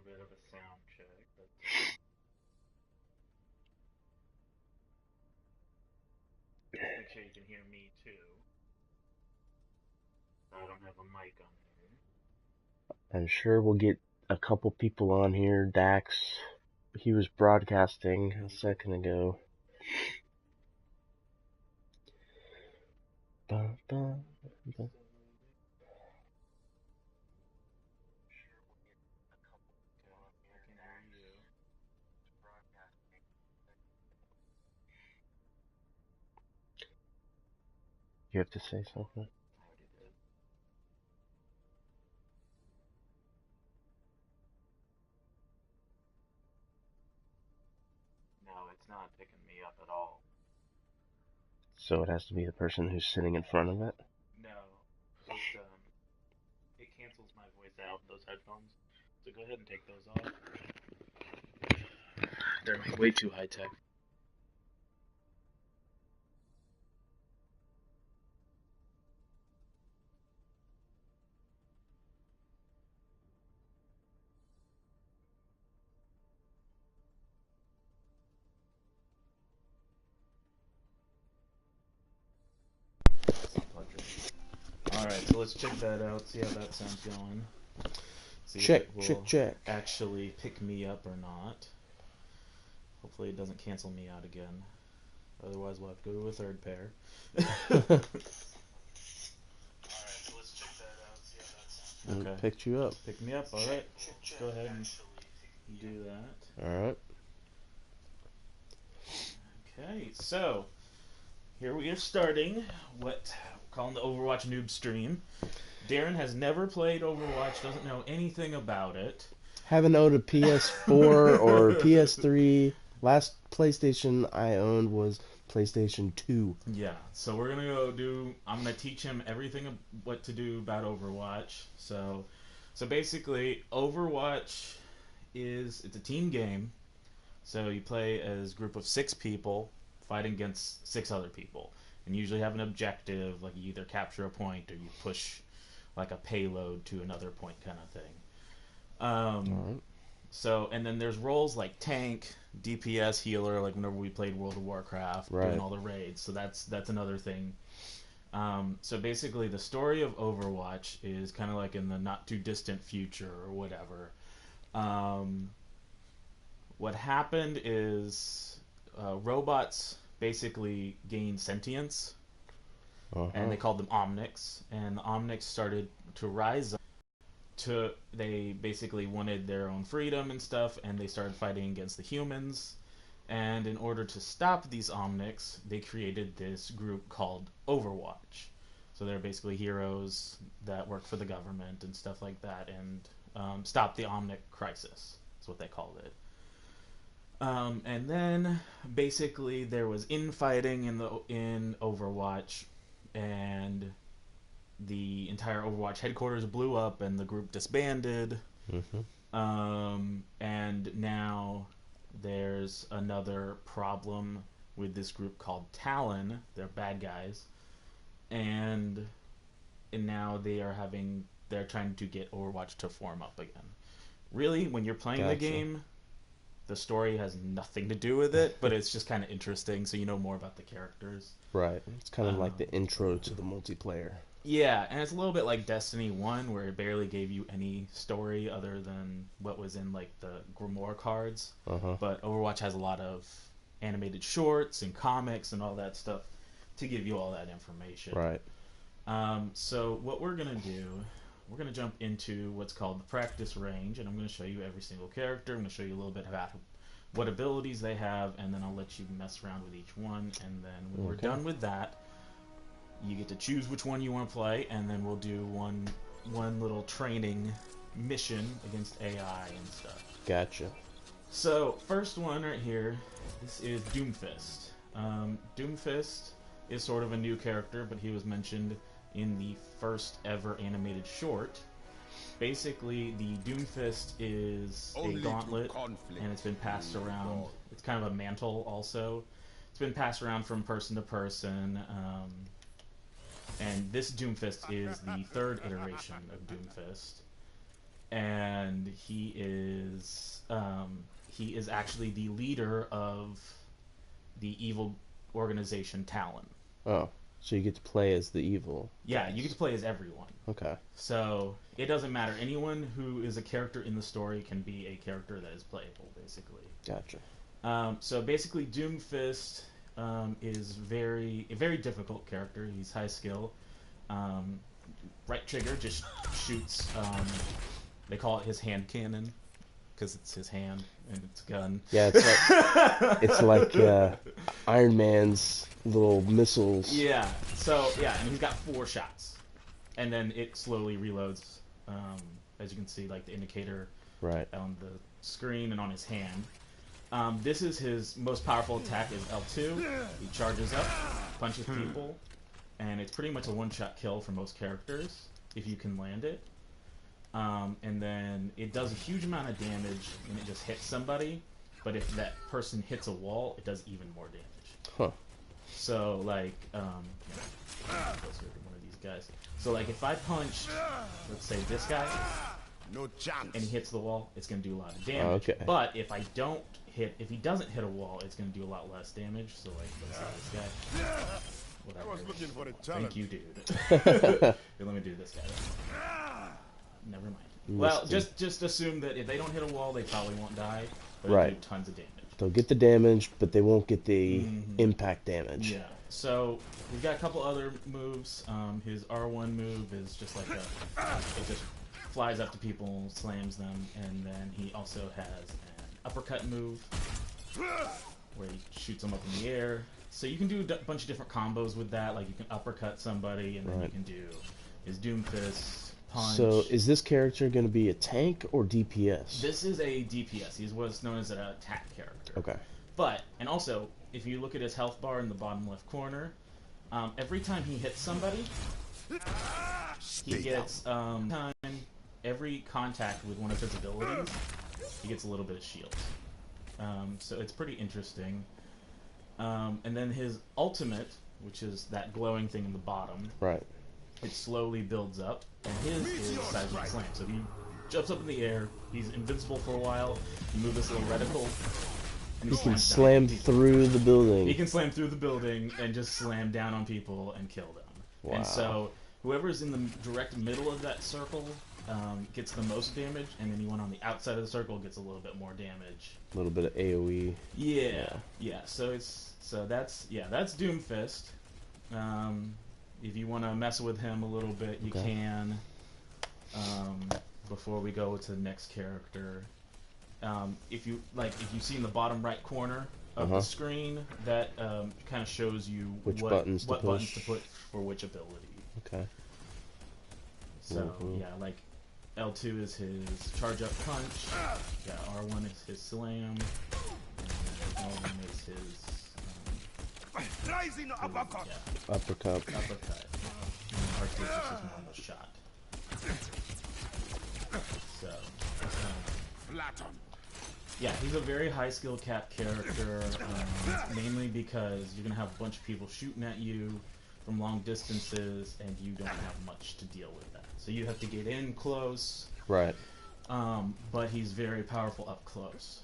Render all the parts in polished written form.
bit of a sound check, but make sure you can hear me too. I don't have a mic on here. I'm sure we'll get a couple people on here. Dax, he was broadcasting a second ago. Ba, ba, ba. I can hear you. You have to say something. I already did. No, it's not picking me up at all. So it has to be the person who's sitting in front of it? No, it cancels my voice out, those headphones. So go ahead and take those off. They're way too high tech. Alright, so let's check that out, see how that sound's going. See if it will Check. actually pick me up or not. Hopefully it doesn't cancel me out again. Otherwise we'll have to go to a third pair. Alright, so let's check that out, see how that sounds. Okay. Picked you up. Pick me up, alright. Let's go ahead and do that. Alright. Okay, so here we are starting what we're calling the Overwatch Noob stream. Darren has never played Overwatch, doesn't know anything about it. Haven't owned a PS4 or PS3. Last PlayStation I owned was PlayStation 2. Yeah, so we're gonna I'm gonna teach him everything what to do about Overwatch. So basically, Overwatch it's a team game. So you play as a group of 6 people fighting against 6 other people, and you usually have an objective, like you either capture a point or you push like a payload to another point, kind of thing. Alright. So, and then there's roles like tank, DPS, healer, like whenever we played World of Warcraft, doing Right. all the raids. So that's another thing. So basically, the story of Overwatch is kind of like in the not too distant future or whatever. Um, what happened is robots basically gained sentience, and Uh-huh. they called them Omnics, and the Omnics started to rise up. They basically wanted their own freedom and stuff, and they started fighting against the humans. And in order to stop these Omnics, they created this group called Overwatch. So they're basically heroes that work for the government and stuff like that, and stop the Omnic crisis. That's what they called it. And then basically there was infighting in Overwatch, and the entire Overwatch headquarters blew up, and the group disbanded. Mm-hmm. And now there's another problem with this group called Talon. They're bad guys, and now they're trying to get Overwatch to form up again. Really, when you're playing the Gotcha. game, the story has nothing to do with it, but it's just kind of interesting, so you know more about the characters. Right. It's kind of like Um, the intro to the multiplayer. yeah, and it's a little bit like Destiny 1, where it barely gave you any story other than what was in like the Grimoire cards. Uh-huh. But Overwatch has a lot of animated shorts and comics and all that stuff to give you all that information. Right. So what we're gonna jump into what's called the practice range, and I'm gonna show you every single character. I'm gonna show you a little bit about what abilities they have, and then I'll let you mess around with each one. And then when we're Okay. done with that, you get to choose which one you want to play, and then we'll do one little training mission against AI and stuff. Gotcha. So first one right here, this is Doomfist. Doomfist is sort of a new character, but he was mentioned in the first ever animated short. Basically, the Doomfist is a gauntlet, and it's been passed around. It's kind of a mantle, also. It's been passed around from person to person. And this Doomfist is the third iteration of Doomfist. and he is actually the leader of the evil organization Talon. Oh, so you get to play as the evil Yeah, you get guys. to play as everyone. Okay, So it doesn't matter. Anyone who is a character in the story can be a character that is playable, basically. gotcha. So basically, Doomfist is a very difficult character. He's high skill. Um, right trigger just shoots. They call it his hand cannon because it's his hand and it's a gun. Yeah, it's like Iron Man's little missiles. Yeah. So yeah, and he's got 4 shots, and then it slowly reloads. As you can see, like the indicator Right. on the screen and on his hand. This is his most powerful attack is L2. He charges up, punches people, and it's pretty much a one-shot kill for most characters if you can land it. And then it does a huge amount of damage when it just hits somebody, but if that person hits a wall, it does even more damage. Huh. So like, closer to one of these guys. So like, if I punched, let's say this guy, No chance. and he hits the wall, it's going to do a lot of damage. Okay. But if he doesn't hit a wall, it's going to do a lot less damage. So like, let's say this guy. Whatever. I was looking for a Thank challenge. you, dude. Here, let me do this guy. Never mind. Well, Missed him. just assume that if they don't hit a wall, they probably won't die. But Right. they do tons of damage. They'll get the damage, but they won't get the impact damage. Yeah. So we've got a couple other moves. His R1 move is just like it just flies up to people, slams them, and then he also has an uppercut move where he shoots them up in the air. So you can do a bunch of different combos with that. Like you can uppercut somebody, and then you Right. can do his Doomfist punch. So is this character going to be a tank or DPS? This is a DPS. He's what's known as an attack character. Okay. But, and also, if you look at his health bar in the bottom left corner, every time he hits somebody, he gets, every contact with one of his abilities, he gets a little bit of shield. So it's pretty interesting. And then his ultimate, which is that glowing thing in the bottom, Right. it slowly builds up, and his is Seismic Slam. So he jumps up in the air, he's invincible for a while, you move this little reticle, and He can slams down slam on people. through the building. He can slam through the building and just slam down on people and kill them. Wow. And so whoever's in the direct middle of that circle gets the most damage, and anyone on the outside of the circle gets a little bit more damage. A little bit of AoE. Yeah. So that's Doomfist. If you want to mess with him a little bit, you Okay. can. Before we go to the next character, if you see in the bottom right corner of the screen, that kind of shows you Which what buttons to buttons push. to put for which ability. Okay. So yeah, like L2 is his charge up punch. Yeah, R1 is his slam. And L1 is his Rising uppercut. yeah, Uppercut. uppercut. And R2 is just his normal shot. So Flatten. yeah, he's a very high skill cap character, mainly because you're gonna have a bunch of people shooting at you from long distances, and you don't have much to deal with that. So you have to get in close, Right. but he's very powerful up close.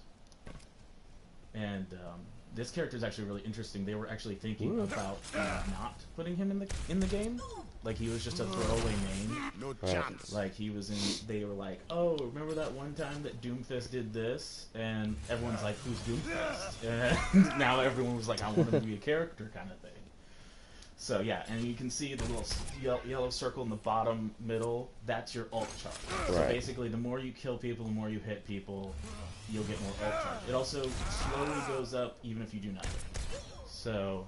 And this character is actually really interesting. They were actually thinking about not putting him in the game. Like he was just a throwaway name. No chance. Like he was in. They were like, "Oh, remember that one time that Doomfist did this?" And everyone's like, "Who's Doomfist?" And now everyone was like, "I want him to be a character," kind of thing. So yeah, and you can see the little yellow circle in the bottom middle. That's your ult charge. So Right. basically, the more you kill people, the more you hit people, you'll get more ult charge. It also slowly goes up even if you do nothing. So.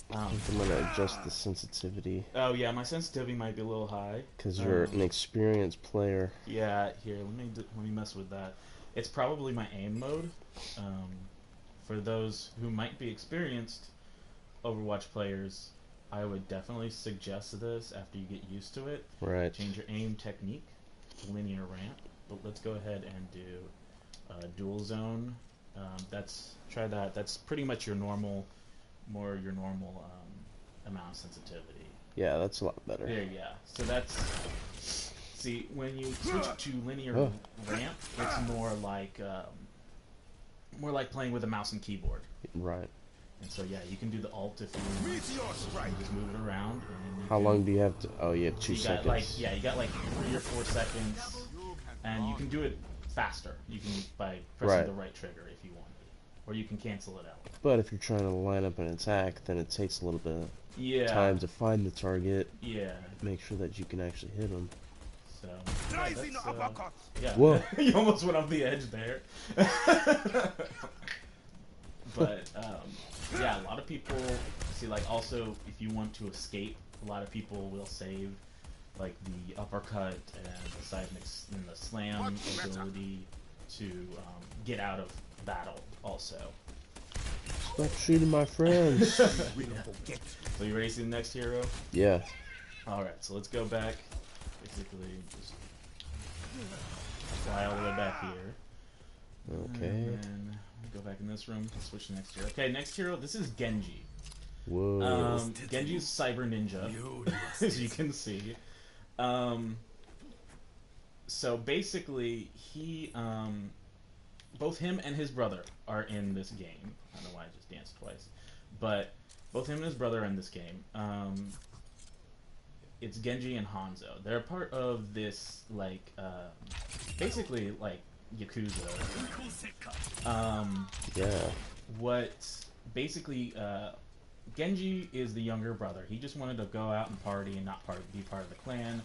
I think I'm gonna adjust the sensitivity Oh yeah, my sensitivity might be a little high. because you're an experienced player. Yeah, here, let me mess with that. It's probably my aim mode. For those who might be experienced Overwatch players, I would definitely suggest this after you get used to it. Right. Change your aim technique to linear ramp. But let's go ahead and do dual zone. Try that. That's pretty much your normal amount of sensitivity. Yeah, that's a lot better. There, yeah. So that's see, when you switch to linear ramp, it's more like playing with a mouse and keyboard. Right. And so yeah, you can do the alt if you just move it around. And How long do you have to? Oh, you have 2 you seconds. you got like 3 or 4 seconds, and you can do it faster. You can by pressing the right trigger if you want, or you can cancel it out. But if you're trying to line up an attack, then it takes a little bit of time to find the target. Yeah. Make sure that you can actually hit them. So yeah, Whoa. You almost went off the edge there. But yeah, a lot of people see, like, also if you want to escape, a lot of people will save like the uppercut and the side mix and the slam ability to get out of battle also. Stop shooting my friends. So you ready to see the next hero? Yeah. Alright, so let's go back. Basically, just fly all the way back here. Okay. And then go back in this room. Switch to next hero. Okay, next hero. This is Genji. Whoa. Genji's cyber ninja, as you can see. So basically, he, both him and his brother are in this game. I don't know why I just danced twice, but both him and his brother are in this game. It's Genji and Hanzo. They're part of this, like, basically, like, Yakuza. Yeah. What, basically, Genji is the younger brother. He just wanted to go out and party and not be part of the clan,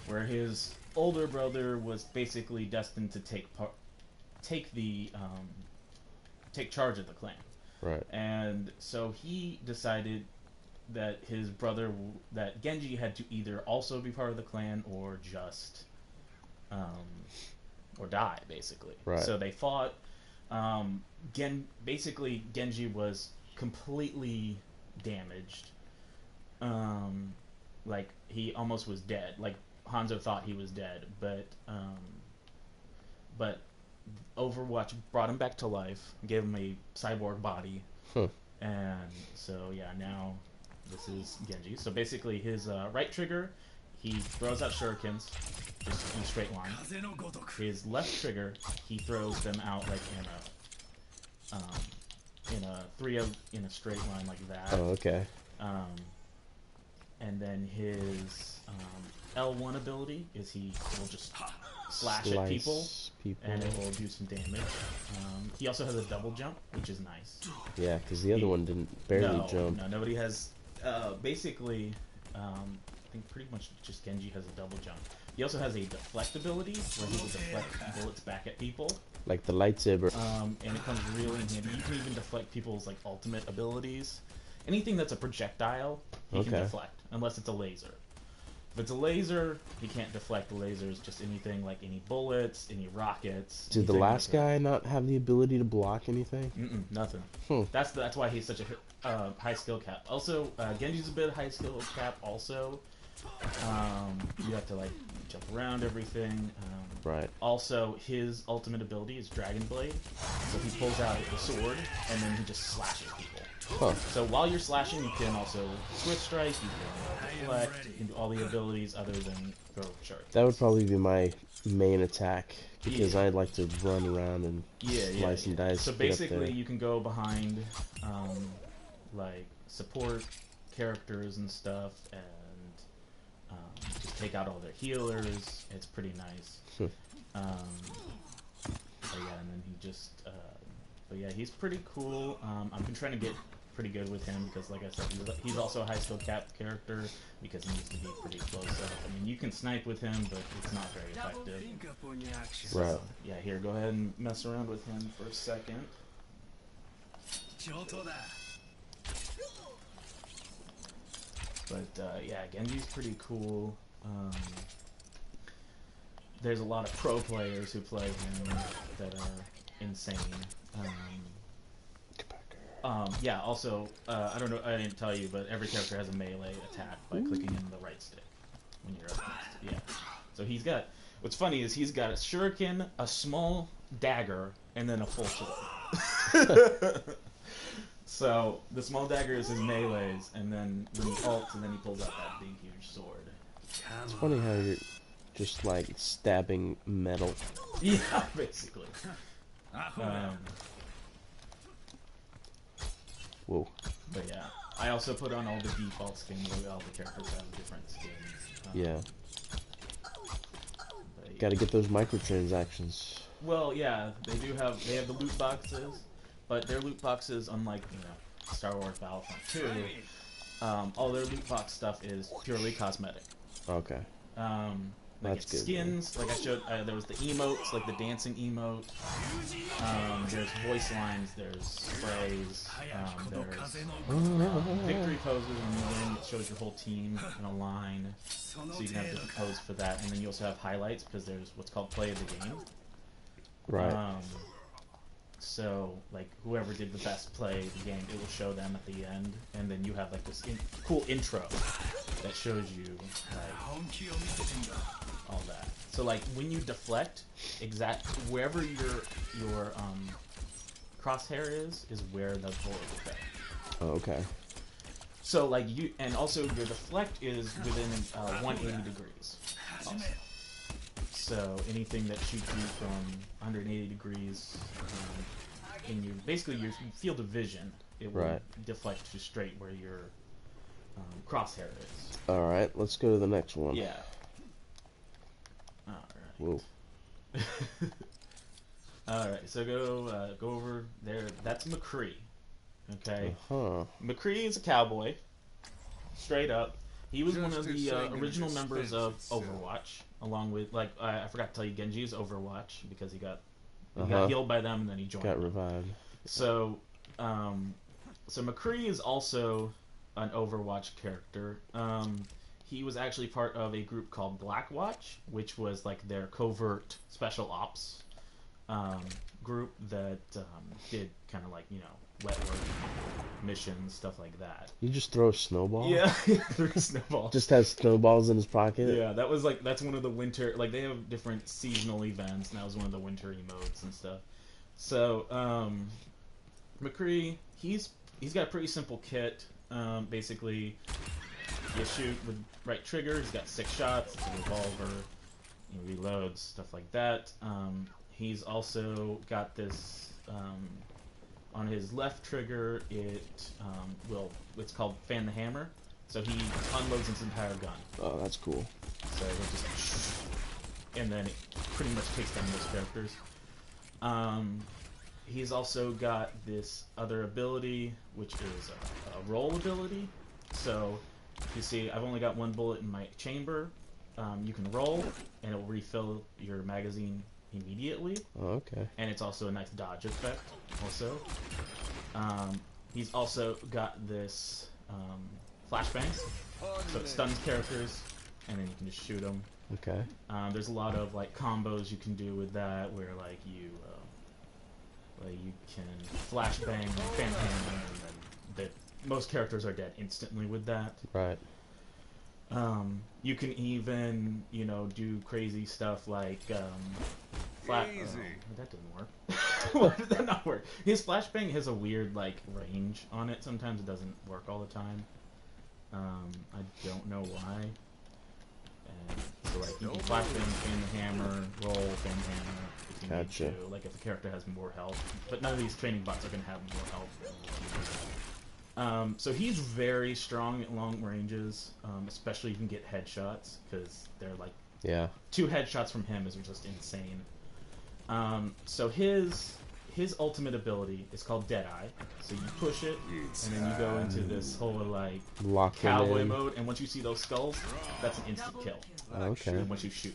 where his older brother was basically destined to take charge of the clan. Right. And so he decided that that Genji had to either also be part of the clan or just, or die, basically. Right. So they fought. Basically, Genji was completely damaged. Like, he almost was dead. Like, Hanzo thought he was dead, but Overwatch brought him back to life, gave him a cyborg body, and so yeah, now this is Genji. So basically, his right trigger, he throws out shurikens just in a straight line. His left trigger, he throws them out like in a straight line like that. Oh, okay. And then his L1 ability is he will just slash at people, and it will do some damage. He also has a double jump, which is nice. Yeah, because the other one didn't barely jump. No, nobody has. Basically, I think pretty much just Genji has a double jump. He also has a deflect ability, where he will deflect bullets back at people. Like the lightsaber. And it comes really in handy. You can even deflect people's, like, ultimate abilities. Anything that's a projectile, he can deflect, unless it's a laser. If it's a laser, he can't deflect the lasers. Just anything like any bullets, any rockets. Did the last guy not have the ability to block anything? Nothing. That's why he's such a high skill cap. Also, Genji's a bit high skill cap. Also, you have to, like, jump around everything. Right. Also, his ultimate ability is Dragon Blade. So he pulls out a sword and then he just slashes people. So while you're slashing, you can also switch strike, you can deflect, you can do all the abilities other than throw shurikens. That would probably be my main attack, because I'd like to run around and slice and dice. So basically, you can go behind, like, support characters and stuff, and just take out all their healers. It's pretty nice. But yeah, and then he just, but yeah, he's pretty cool. I've been trying to get pretty good with him because, like I said, he's also a high skill cap character because he needs to be pretty close up. I mean, you can snipe with him, but it's not very effective. Right. Yeah, here, go ahead and mess around with him for a second. But yeah, Genji's pretty cool. There's a lot of pro players who play him that are insane. Yeah, also, I don't know, I didn't tell you, but every character has a melee attack by clicking in the right stick when you're up next. Yeah. So he's got, what's funny is he's got a shuriken, a small dagger, and then a full sword. So the small dagger is his melees, and then when he ults, and then he pulls out that big, huge sword. It's funny how you're Just like stabbing metal. Yeah, basically. Whoa. But yeah, I also put on all the default skins. All the characters have different skins. Yeah. But Gotta get those microtransactions. well, yeah, they have the loot boxes, but their loot boxes, unlike Star Wars Battlefront 2, all their loot box stuff is purely cosmetic. Okay. Like That's it's good, skins, like I showed, there was the emotes, like the dancing emote. There's voice lines, there's sprays, there's victory poses, and then it shows your whole team in a line, so you can have different poses for that. And then you also have highlights because there's what's called play of the game. Right. So, like, whoever did the best play of the game, it will show them at the end, and then you have, like, this cool intro that shows you, like, all that. So, like, when you deflect, wherever your crosshair is where the bullet will go. Oh, okay. So, like, and also your deflect is within 180 degrees, also. So anything that shoots you from 180 degrees in basically your field of vision, it will deflect you straight where your crosshair is. All right, let's go to the next one. Yeah. All right. Whoa. All right. So go over there. That's McCree. Okay. McCree is a cowboy. Straight up. He was one of the original members of Overwatch, along with, like, I forgot to tell you, Genji is Overwatch because he got healed by them and then he joined. Got revived. So, so McCree is also an Overwatch character. He was actually part of a group called Blackwatch, which was like their covert special ops group that did kind of like wet work missions, stuff like that. You just throw a snowball? Yeah, threw a snowball. Just has snowballs in his pocket? Yeah, that's one of the winter, like, they have different seasonal events, and that was one of the winter emotes and stuff. So, McCree, he's got a pretty simple kit. Basically, you shoot with right trigger, he's got 6 shots, it's a revolver, he reloads, stuff like that. He's also got this, on his left trigger, it's called Fan the Hammer. So he unloads his entire gun. Oh, that's cool. So it just, and then it pretty much takes down those characters. He's also got this other ability, which is a roll ability. So you see, I've only got 1 bullet in my chamber. You can roll, and it will refill your magazine immediately. Oh, okay. And it's also a nice dodge effect, also. He's also got this flashbang, so it stuns characters, and then you can just shoot them. Okay. There's a lot of like combos you can do with that, where like you can flashbang, fan hammer, and then most characters are dead instantly with that. Right. You can even, do crazy stuff like that didn't work. Why did that not work? His flashbang has a weird like range on it. Sometimes it doesn't work all the time. I don't know why. And so like you can flashbang, fan the hammer, roll, fan hammer. If you need to. Like if the character has more health, but none of these training bots are gonna have more health. So he's very strong at long ranges, especially you can get headshots because they're like 2 headshots from him is just insane. So his ultimate ability is called Deadeye. So you push it, and then you go into this whole like cowboy mode, and once you see those skulls, that's an instant kill. Okay. Once you shoot.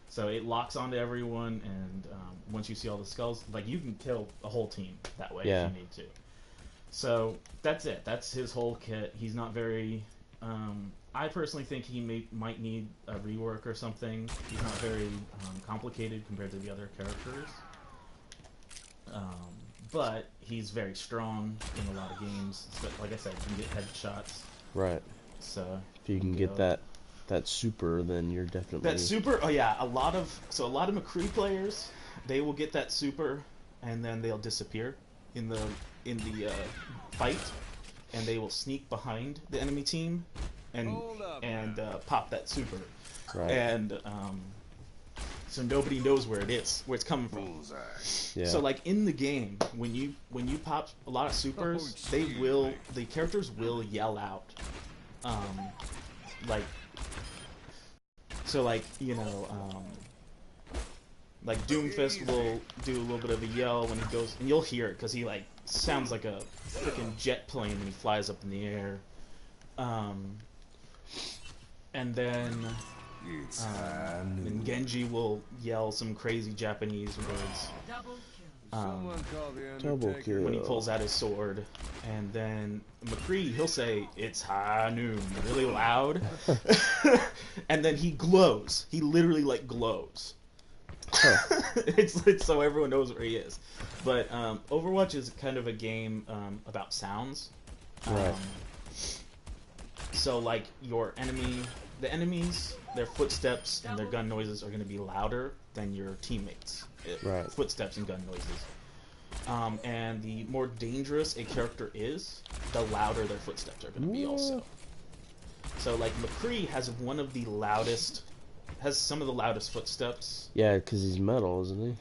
So it locks onto everyone, and once you see all the skulls, like you can kill a whole team that way if you need to. So that's it. That's his whole kit. He's not very. I personally think he might need a rework or something. He's not very complicated compared to the other characters. But he's very strong in a lot of games. So, like I said, you can get headshots. Right. So if you can get that super, then you're definitely that super. Oh yeah, a lot of McCree players, they will get that super, and then they'll disappear in the fight, and they will sneak behind the enemy team, and pop that super, Right. and so nobody knows where it is, where it's coming from. Bullseye. Yeah. So like in the game, when you pop a lot of supers, the characters will yell out, like, so like, you know, like Doomfist will do a little bit of a yell when he goes, and you'll hear it because he like sounds like a freaking jet plane when he flies up in the air. And then and Genji will yell some crazy Japanese words. Double kill. When he pulls out his sword, and then McCree, he'll say it's high noon really loud, and then he glows. He literally like glows. It's so everyone knows where he is. But Overwatch is kind of a game about sounds. Right. So like the enemies, their footsteps and their gun noises are going to be louder than your teammates' footsteps and gun noises. And the more dangerous a character is, the louder their footsteps are going to be also. So like McCree has some of the loudest footsteps. Yeah, because he's metal, isn't he?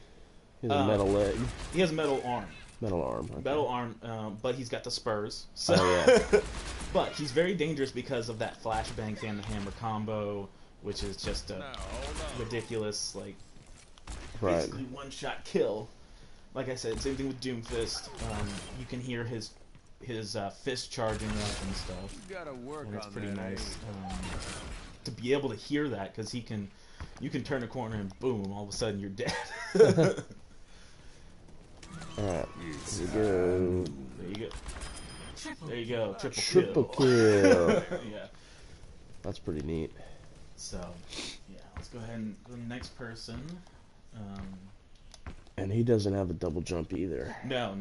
He has a metal leg. He has a metal arm. Metal arm. Okay. Metal arm, but he's got the spurs. So, yeah. But he's very dangerous because of that flashbang and the hammer combo, which is just a ridiculous, like, basically one-shot kill. Like I said, same thing with Doomfist. You can hear his fist charging up and stuff. And it's pretty nice to be able to hear that, because you can turn a corner and boom, all of a sudden you're dead. Alright, here we go. There you go. There you go. Triple kill. Yeah. That's pretty neat. So, yeah, let's go ahead and go to the next person. And he doesn't have a double jump either. No.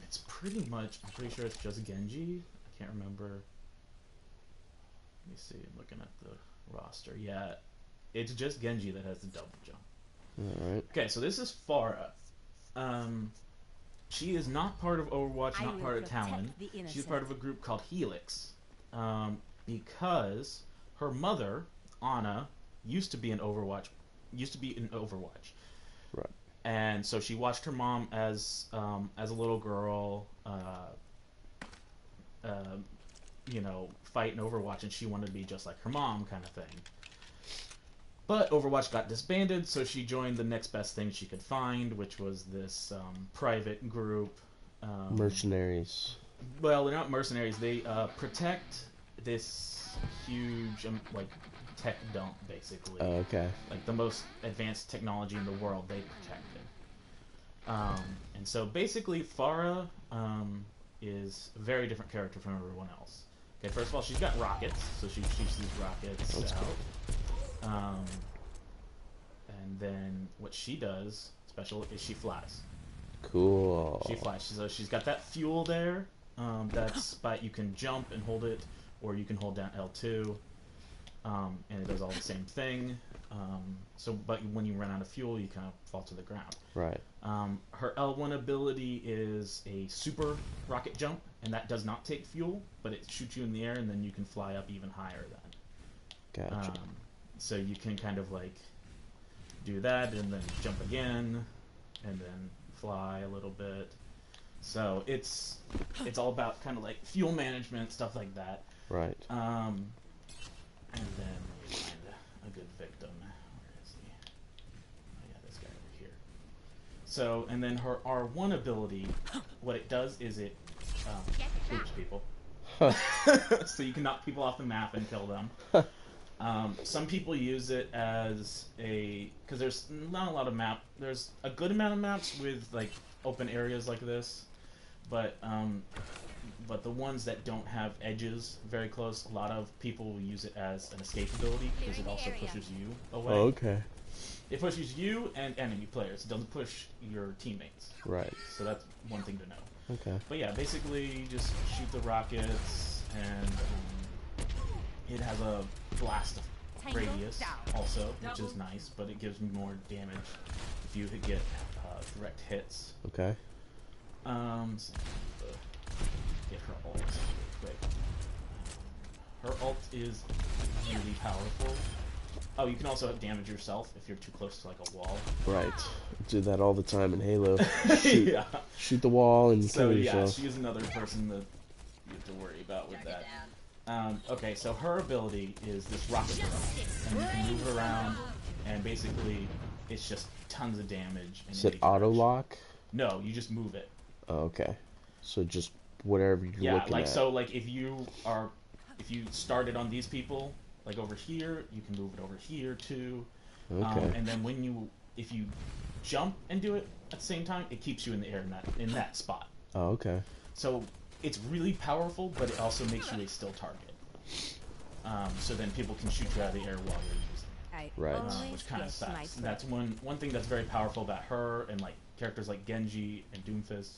It's pretty much, I'm pretty sure it's just Genji. I can't remember. Let me see, I'm looking at the roster. Yeah, it's just Genji that has the double jump. Alright. Okay, so this is Farah. She is not part of Overwatch, not part of Talon. She's part of a group called Helix. Because her mother, Anna, used to be in Overwatch. Right. And so she watched her mom as a little girl, you know, fight in Overwatch, and she wanted to be just like her mom, kind of thing. But Overwatch got disbanded, so she joined the next best thing she could find, which was this private group. Mercenaries. Well, they're not mercenaries. They protect this huge, like, tech dump, basically. Oh, okay. Like, the most advanced technology in the world, they protect it. And so, basically, Farah is a very different character from everyone else. Okay, first of all, she's got rockets, so she shoots these rockets out. And then what she does special is she flies. Cool. She flies. So she's got that fuel there. You can jump and hold it, or you can hold down L2, and it does all the same thing. But when you run out of fuel, you kind of fall to the ground. Right. Her L1 ability is a super rocket jump, and that does not take fuel, but it shoots you in the air, and then you can fly up even higher then. Gotcha. So you can kind of like do that, and then jump again, and then fly a little bit. So it's all about kind of like fuel management, stuff like that. Right. And then let me find a good victim. Where is he? Oh yeah, this guy over here. So, and then her R1 ability, what it does is it oops people. So you can knock people off the map and kill them. Some people use it as because there's not a lot of there's a good amount of maps with like open areas like this, but the ones that don't have edges very close, a lot of people will use it as an escape ability because it also pushes you away. Oh, okay. It pushes you and enemy players. It doesn't push your teammates. Right. So that's one thing to know. Okay. But yeah, basically you just shoot the rockets, and it has a blast radius also, which is nice, but it gives me more damage if you get direct hits. Okay. So get her ult real quick. her ult is really powerful. Oh, you can also damage yourself if you're too close to like a wall. Right. Do that all the time in Halo. Shoot, Yeah. shoot the wall and So kill yeah, yourself. she is another person that you have to worry about with that. Okay, so her ability is this rocket throw, and you can move around, and basically it's just tons of damage. Is it auto lock? No, you just move it. Oh, okay. So just whatever you're looking like at. so, like if you started on these people, like over here, you can move it over here too. Okay. And then if you jump and do it at the same time, it keeps you in the air in that spot. Oh, okay. So it's really powerful, but it also makes you a still target. So then people can shoot you out of the air while you're using it. Right. Which kind of sucks. And that's one thing that's very powerful about her and like characters like Genji and Doomfist.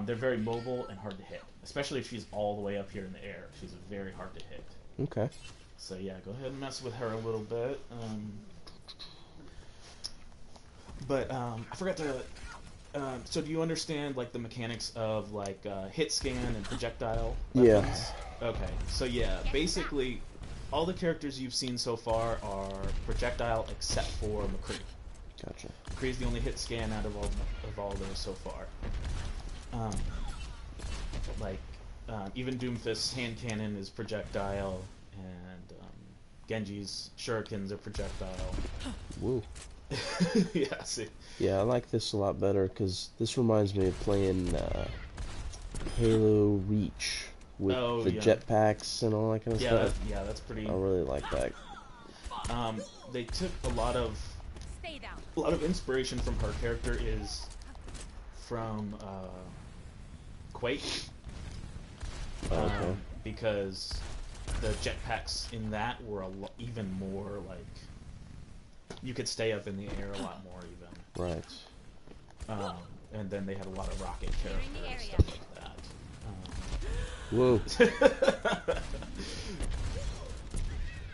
They're very mobile and hard to hit, especially if she's all the way up here in the air. She's very hard to hit. Okay. So yeah, go ahead and mess with her a little bit. But I forgot to. So do you understand like the mechanics of like hit scan and projectile weapons? Yeah. Okay. So yeah, basically, all the characters you've seen so far are projectile except for McCree. Gotcha. McCree's the only hit scan out of all those so far. Even Doomfist's hand cannon is projectile, and Genji's shurikens are projectile. Woo. Yeah, see. Yeah, I like this a lot better because this reminds me of playing Halo Reach with the jetpacks and all that kind of stuff. That's pretty. I really like that. They took a lot of inspiration from her character is from Quake. Okay. Because the jetpacks in that were even more like you could stay up in the air a lot more even. Right. And then they had a lot of rocket characters and stuff like that. Whoa.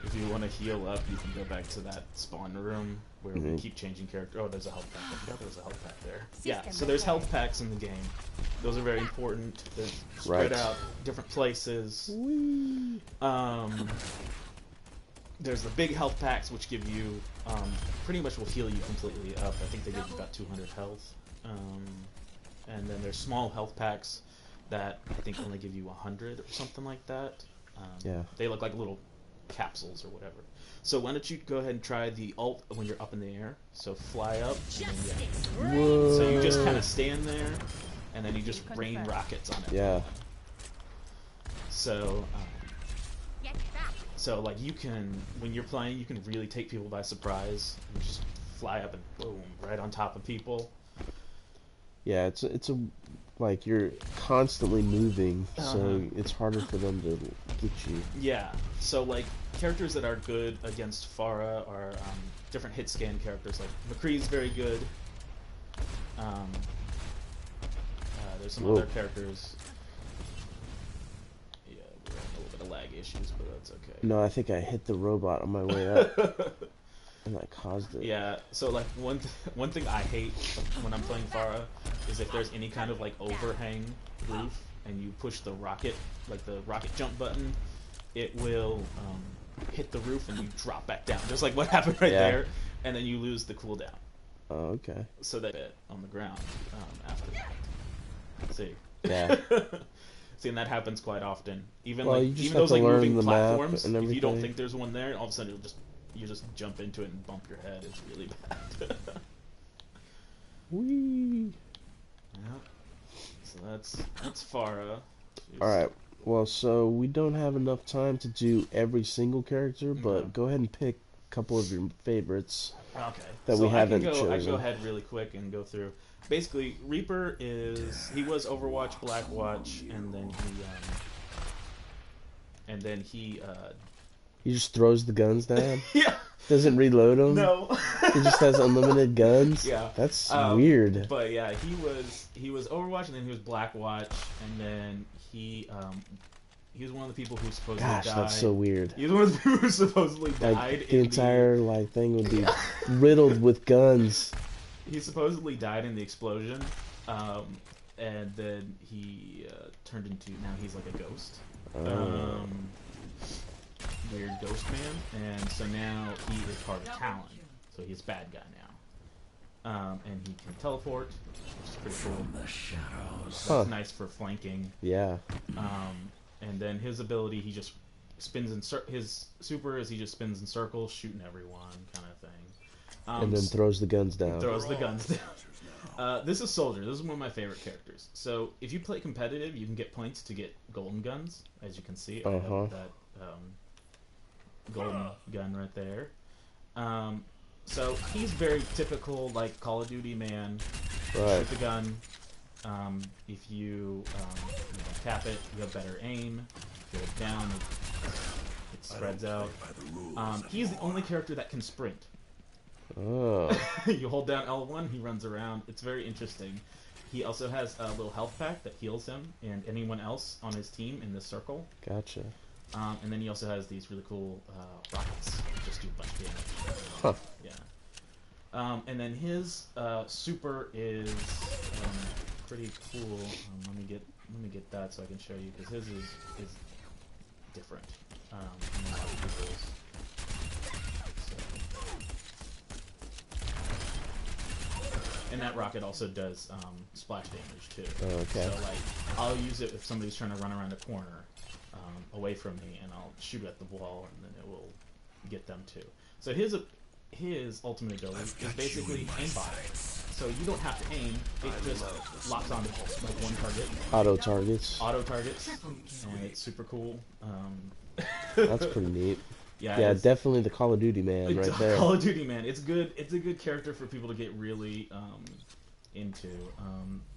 If you want to heal up, you can go back to that spawn room where we keep changing character. Oh, there's a health pack. I forgot there was a health pack there. Yeah, so there's health packs in the game. Those are very important. They're spread out different places. Whee. There's the big health packs, which give you pretty much will heal you completely up. I think they give you about 200 health. And then there's small health packs that I think only give you 100 or something like that. Yeah. They look like little capsules or whatever. So why don't you go ahead and try the ult when you're up in the air. So fly up, and then, Whoa. so you just kind of stand there, and then you just rain rockets on it. Yeah. So, so like you can, when you're playing, you can really take people by surprise. And just fly up and boom, right on top of people. Yeah, it's a like you're constantly moving, so it's harder for them to get you. Yeah. So like characters that are good against Pharah are different hit scan characters. Like McCree's very good. There's some other characters. Yeah, we're having a little bit of lag issues, but that's okay. No, I think I hit the robot on my way up, and I caused it. Yeah. So like one thing I hate when I'm playing Pharah is if there's any kind of like overhang roof and you push the rocket, like the rocket jump button, it will hit the roof and you drop back down, just like what happened right there, and then you lose the cooldown. Oh, okay. So that bit on the ground after that. See. Yeah. See, and that happens quite often. Even well, like even those like moving platforms, if you don't think there's one there, all of a sudden you just jump into it and bump your head. It's really bad. Whee. Yeah. So that's Pharah. Alright, well, so we don't have enough time to do every single character, but go ahead and pick a couple of your favorites that we haven't chosen. I can go ahead really quick and go through. Basically, Reaper he was Overwatch, Blackwatch, and then he he just throws the guns down? Yeah. Doesn't reload them? No. He just has unlimited guns? Yeah. That's weird. But yeah, he was Overwatch, and then he was Blackwatch, and then he was one of the people who supposedly died. Gosh, that's so weird. He was one of the people who supposedly died. Like, the entire thing would be riddled with guns. He supposedly died in the explosion, and then he turned into, now he's like a ghost. weird ghost man, and so now he is part of Talon, so he's a bad guy now. And he can teleport, which is pretty cool. The shadows. That's nice for flanking. Yeah. And then his ability, he just spins in his super is he just spins in circles, shooting everyone, kind of thing. And then throws the guns down. Throws the guns down. This is Soldier. This is one of my favorite characters. So if you play competitive, you can get points to get golden guns, as you can see. I have that golden gun right there. So he's very typical, like, Call of Duty man. Right. Shoot the gun. If you, tap it, you have better aim. If you hit it down, it spreads out. He's the only character that can sprint. Oh. You hold down L1, he runs around. It's very interesting. He also has a little health pack that heals him and anyone else on his team in this circle. Gotcha. And then he also has these really cool rockets that just do a bunch of damage. Huh. Yeah. And then his super is pretty cool. Let me get that so I can show you, because his is different. Than a lot of people's. And that rocket also does splash damage too. Oh, okay. So like, I'll use it if somebody's trying to run around a corner away from me, and I'll shoot at the wall, and then it will get them too. So his ultimate ability is basically aimbot. So you don't have to aim; it just locks onto like one target. Auto targets. Auto targets, and it's super cool. That's pretty neat. Yeah, definitely the Call of Duty man right there. Call of Duty man. It's good. It's a good character for people to get really into.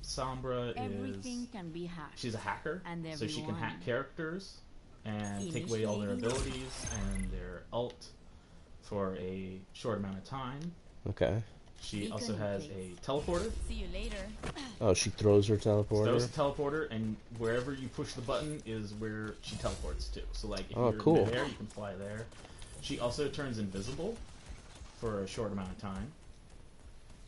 Sombra Everything can be hacked. she's a hacker, And so she can everyone. hack characters and take away all their abilities and their ult for a short amount of time. Okay. She also has a teleporter. See you later. Oh, she throws her teleporter? Throws the teleporter, and wherever you push the button is where she teleports to. So, like, if Oh, you're cool. there, you can fly there. She also turns invisible for a short amount of time.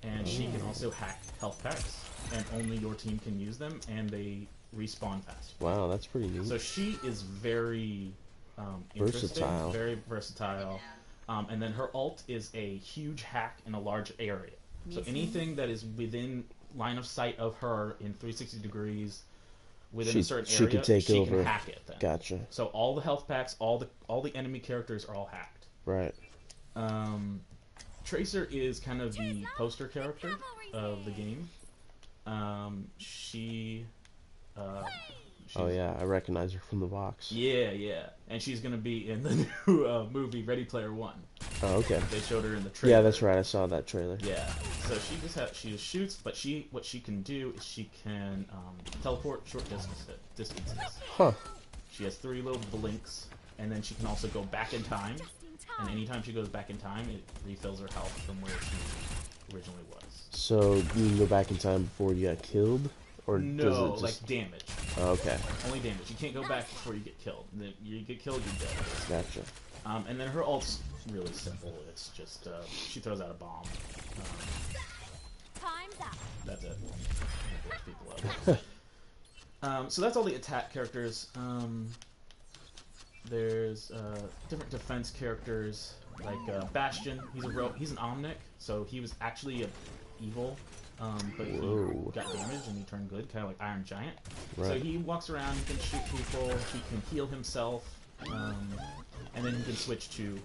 And she can also hack health packs, and only your team can use them, and they respawn fast. Wow, that's pretty neat. So she is very interesting, Versatile. very versatile. And then her ult is a huge hack in a large area. So anything that is within line of sight of her in 360 degrees within a certain she area, can take she over. can hack it then. Gotcha. So all the health packs, all the enemy characters are all hacked. Right. Tracer is kind of the poster character of the game. She's Oh yeah, I recognize her from the box. Yeah. And she's gonna be in the new movie Ready Player One. Oh, okay. They showed her in the trailer. Yeah, that's right. I saw that trailer. Yeah. So she just shoots, but what she can do is she can teleport short distances. Huh. She has 3 little blinks, and then she can also go back in time. And anytime she goes back in time, it refills her health from where she originally was. So you can go back in time before you got killed, or No, does it just... like damage. Oh, okay. Only damage. You can't go back before you get killed. And then you get killed, you're dead. Gotcha. And then her ult's really simple. It's just she throws out a bomb. Time's up. That's it. It blows people up. So that's all the attack characters. There's different defense characters like Bastion. He's an Omnic, so he was actually evil, but he got damaged and he turned good, kind of like Iron Giant. Right. So he walks around, he can shoot people, he can heal himself, and then he can switch to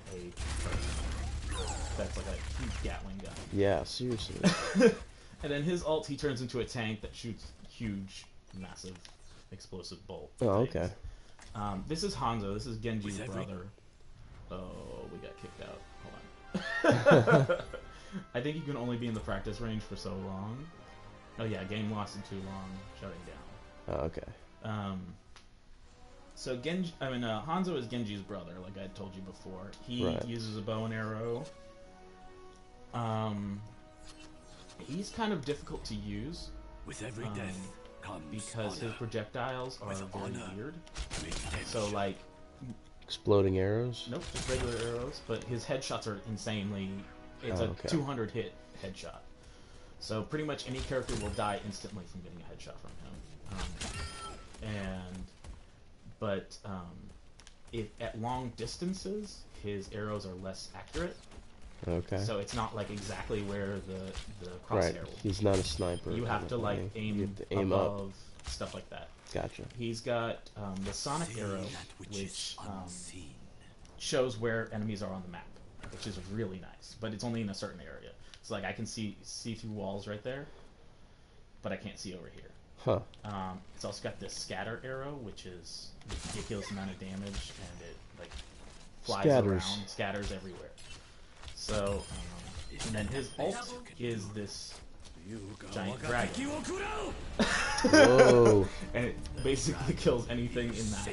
that's like a huge Gatling gun. Yeah, seriously. And then his ult, he turns into a tank that shoots huge, massive, explosive bolt. Oh, things. okay. This is Hanzo. This is Genji's brother. Oh, we got kicked out. Hold on. I think you can only be in the practice range for so long. Oh yeah, game lasted too long. Shutting down. Oh, okay. So Hanzo is Genji's brother, like I told you before. He uses a bow and arrow. He's kind of difficult to use. With every death comes because honor. his projectiles are very weird. So like exploding arrows? Nope, just regular arrows. But his headshots are insanely. It's a 200 hit headshot. So pretty much any character will die instantly from getting a headshot from him. at long distances, his arrows are less accurate. Okay. So it's not like exactly where the Right. crosshair will. He's not a sniper. You have to like aim, you have to aim above, stuff like that. Gotcha. He's got the sonic arrow, which shows where enemies are on the map, which is really nice. But it's only in a certain area. So like I can see through walls right there, but I can't see over here. Huh. It's also got this scatter arrow, which is a ridiculous amount of damage, and it like flies around, scatters everywhere. So, and then his ult is this giant dragon. Whoa. And it basically kills anything in that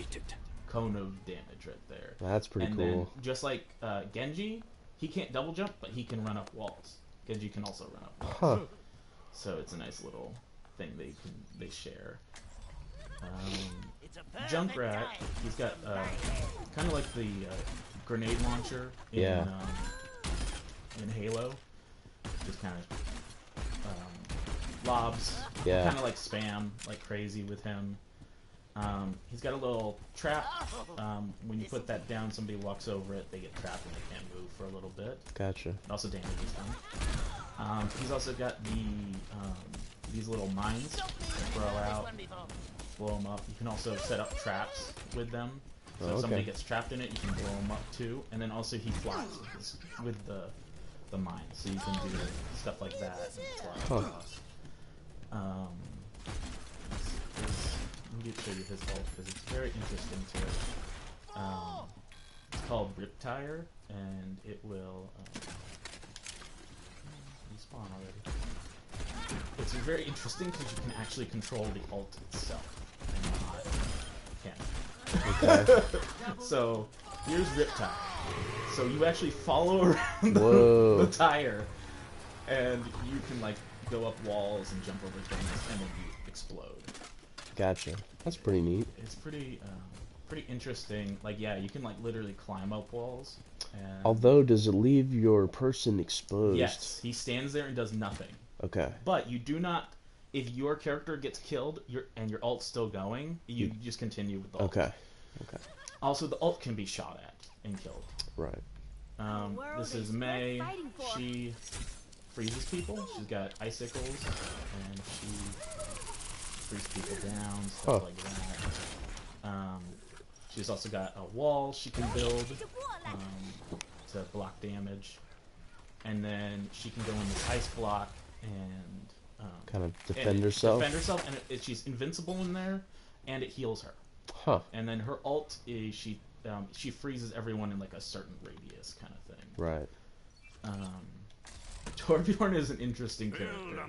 cone of damage right there. That's pretty cool. Then, just like Genji, he can't double jump, but he can run up walls. Genji can also run up walls. Huh. So it's a nice little thing they share. Junkrat, he's got kind of like the grenade launcher in Halo. Just kind of lobs, kind of like spam like crazy with him. He's got a little trap. When you put that down, somebody walks over it, they get trapped and they can't move for a little bit. Gotcha. It also damages them. He's also got these little mines to throw out, blow them up. You can also set up traps with them. So if somebody gets trapped in it, you can blow them up too. And then also he flies with the mines, so you can do stuff like that and fly across. Let me show you his ult because it's very interesting to. It's called Riptire, and it will respawn already. It's very interesting because you can actually control the ult itself. And not can't. So here's Riptire. So you actually follow around the tire, and you can like go up walls and jump over things, and then you explode. Gotcha. That's pretty neat. It's pretty interesting. Like, yeah, you can like literally climb up walls. And Although, does it leave your person exposed? yes, he stands there and does nothing. Okay. But you do not. If your character gets killed, and your ult's still going, you just continue with the ult. Okay. Okay. Also, the ult can be shot at and killed. Right. This is Mei. She freezes people. She's got icicles, and she freezes people down, stuff like that. She's also got a wall she can build to block damage, and then she can go in this ice block and kind of defend herself. And she's invincible in there, and it heals her. Huh. And then her ult is she freezes everyone in like a certain radius kind of thing. Right. Torbjorn is an interesting character.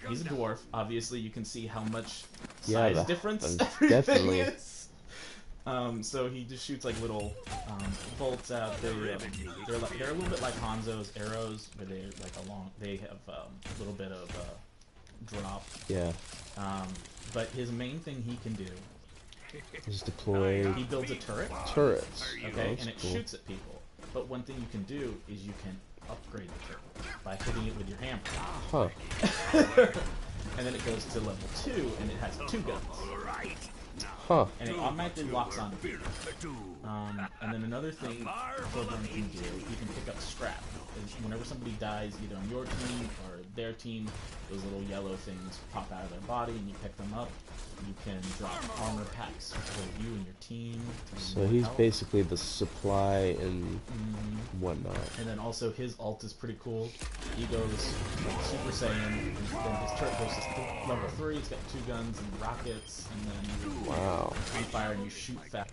He's a dwarf. Obviously, you can see how much size difference everything is. So he just shoots like little bolts out. They're a little bit like Hanzo's arrows, where they have a little bit of drop. Yeah. But his main thing he can do is deploy. He builds a turret. Turrets. Okay, and it shoots at people. But one thing you can do is you can upgrade the turret by hitting it with your hammer. Huh. And then it goes to level 2, and it has 2 guns. Huh. And it automatically locks on. And then another thing Torbjorn can do, you can pick up scrap. Whenever somebody dies, either on your team or their team, those little yellow things pop out of their body, and you pick them up. You can drop armor packs for you and your team. So he's basically the supply and whatnot. And then also his ult is pretty cool. He goes Super Saiyan, and then his turret goes to level 3. It's got 2 guns and rockets, and then you on fire and you shoot fast.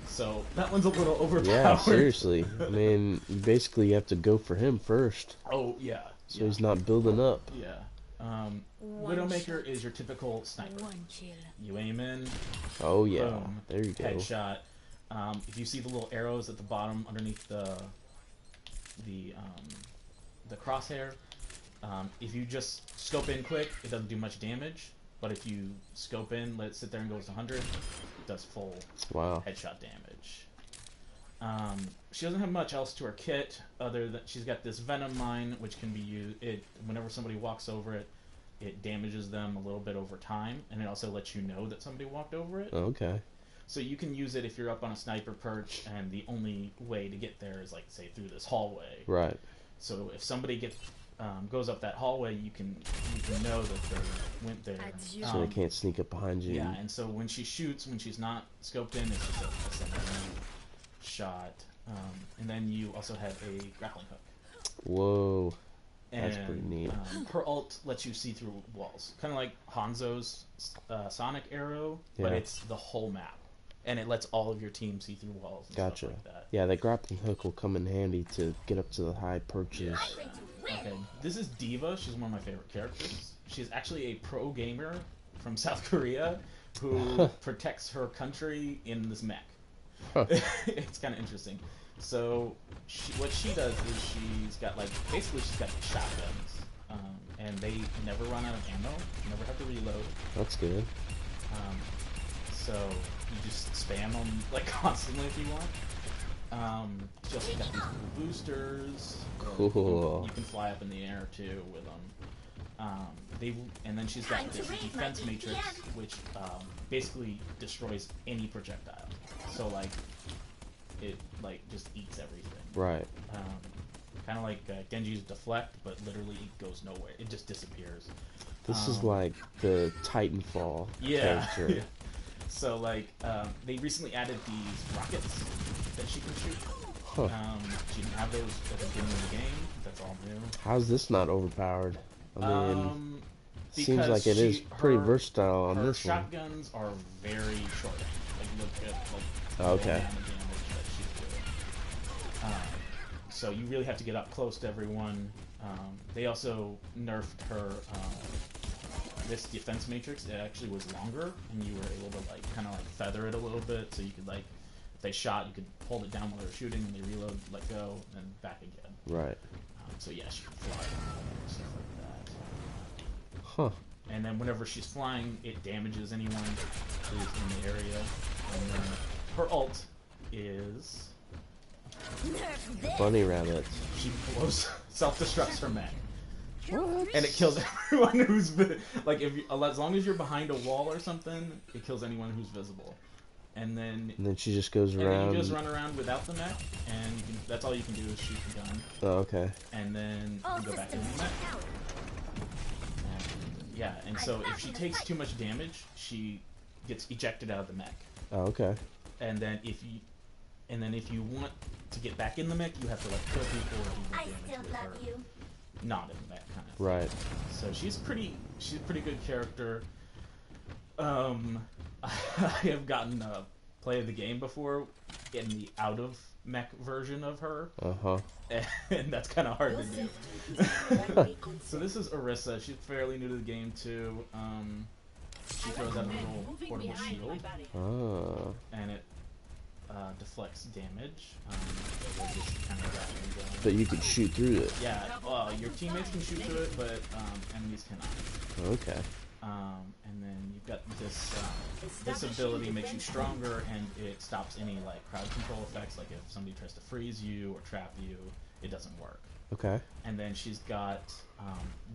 So that one's a little overpowered. Yeah, seriously. I mean, basically you have to go for him first. Oh yeah. So he's not building up. Yeah. Widowmaker is your typical sniper. You aim in. Oh yeah. Boom, there you go. Headshot. If you see the little arrows at the bottom underneath the crosshair, if you just scope in quick, it doesn't do much damage. But if you scope in, let it sit there and goes to 100, it does full headshot damage. She doesn't have much else to her kit other than she's got this venom mine, which can be used. Whenever somebody walks over it, it damages them a little bit over time, and it also lets you know that somebody walked over it. Okay. So you can use it if you're up on a sniper perch, and the only way to get there is like say through this hallway. Right. So if somebody goes up that hallway, you can know that they went there. So they can't sneak up behind you. Yeah, and so when she shoots, when she's not scoped in, it's just a single shot. And then you also have a grappling hook. Whoa. That's And, pretty neat. Her ult lets you see through walls, kind of like Hanzo's Sonic arrow, but Yeah. it's the whole map, and it lets all of your team see through walls. And Gotcha. Stuff like that. Yeah, that grappling hook will come in handy to get up to the high perches. Okay, this is Diva. She's one of my favorite characters. She's actually a pro gamer from South Korea who protects her country in this mech. Huh. It's kind of interesting. So what she does is she's got basically she's got shotguns, and they never run out of ammo. You never have to reload. That's good. So you just spam them like constantly if you want. She also got these cool boosters. Cool. You can fly up in the air too with them. And then she's got this defense matrix, which basically destroys any projectile. So it just eats everything. Right. Kind of like Genji's deflect, but literally it goes nowhere. It just disappears. This is like the Titanfall character. Yeah. So they recently added these rockets that she can shoot. Huh. She didn't have those at the beginning of the game. That's all new. How's this not overpowered? I mean, seems Because like it is pretty versatile on her this one. shotguns are very short range. Look at Okay. the damage that she's doing. So you really have to get up close to everyone. They also nerfed her this defense matrix. It actually was longer, and you were able to kind of feather it a little bit, so you could if they shot, you could hold it down while they were shooting, and they reload, let go, and then back again. Right. So yeah, she can fly and stuff like that. Huh. And then whenever she's flying, it damages anyone who's in the area. And then her ult is Bunny rabbit. she blows, self-destructs her mech. What? And it kills everyone who's as long as you're behind a wall or something, it kills anyone who's visible. And then she just goes around. And then you just run around without the mech, and that's all you can do is shoot the gun. Oh, okay. And then you go back in the mech. Yeah, and so if she takes too much damage, she gets ejected out of the mech. Oh, okay. And then if you want to get back in the mech, you have to kill people or do damage with her. Not in the mech kind of thing. Right. So she's a pretty good character. I have gotten play of the game before in the out of mech version of her. Uh-huh. And that's kind of hard to do. So this is Orisa. She's fairly new to the game too. She throws out a little portable shield. Oh. And it deflects damage. But you can shoot through it. Yeah, your teammates can shoot through it, but enemies cannot. Okay. And then you've got this ability makes you stronger, and it stops any crowd control effects. Like if somebody tries to freeze you or trap you, it doesn't work. Okay. And then she's got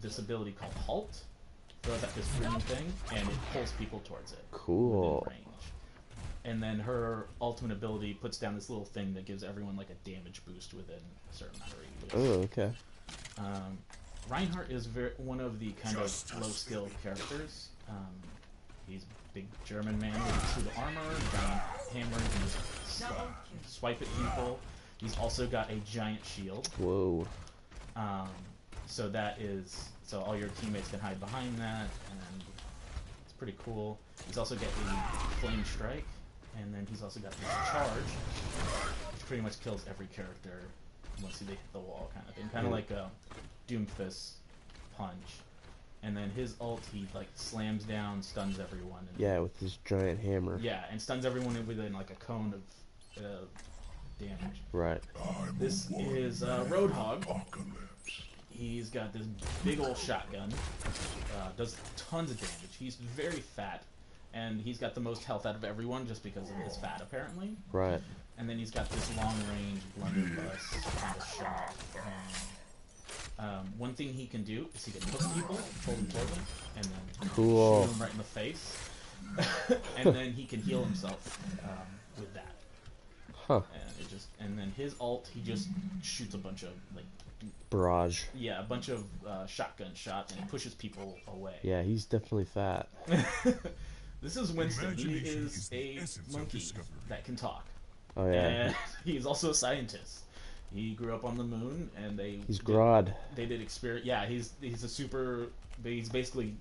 this ability called Halt. Throws out this green thing, and it pulls people towards it. Cool. Within range. And then her ultimate ability puts down this little thing that gives everyone a damage boost within a certain amount of radius. Oh, okay. Reinhardt is one of the kind of low-skilled characters. He's a big German man with suit of armor, giant hammer, and just swipe at people. He's also got a giant shield. Whoa. So all your teammates can hide behind that, and it's pretty cool. He's also got the flame strike, and then he's also got this charge, which pretty much kills every character once they hit the wall, kind of thing. Kind of like a Doomfist punch. And then his ult, he slams down, stuns everyone. And, yeah, with his giant hammer. Yeah, and stuns everyone within a cone of damage. Right. This is Roadhog. He's got this big old shotgun. Does tons of damage. He's very fat, and he's got the most health out of everyone just because of his fat, apparently. Right. And then he's got this long-range blunderbuss kind of shot. One thing he can do is he can hook people, pull them toward him, and then shoot them right in the face. and then he can heal himself with that. Huh. And then his ult, he just shoots a bunch of like Barrage. a bunch of shotgun shots and pushes people away. Yeah, he's definitely fat. This is Winston. He is a monkey that can talk. Oh yeah. And he's also a scientist. He grew up on the moon, and He's Grodd. They did experiment. Yeah, he's a super. He's basically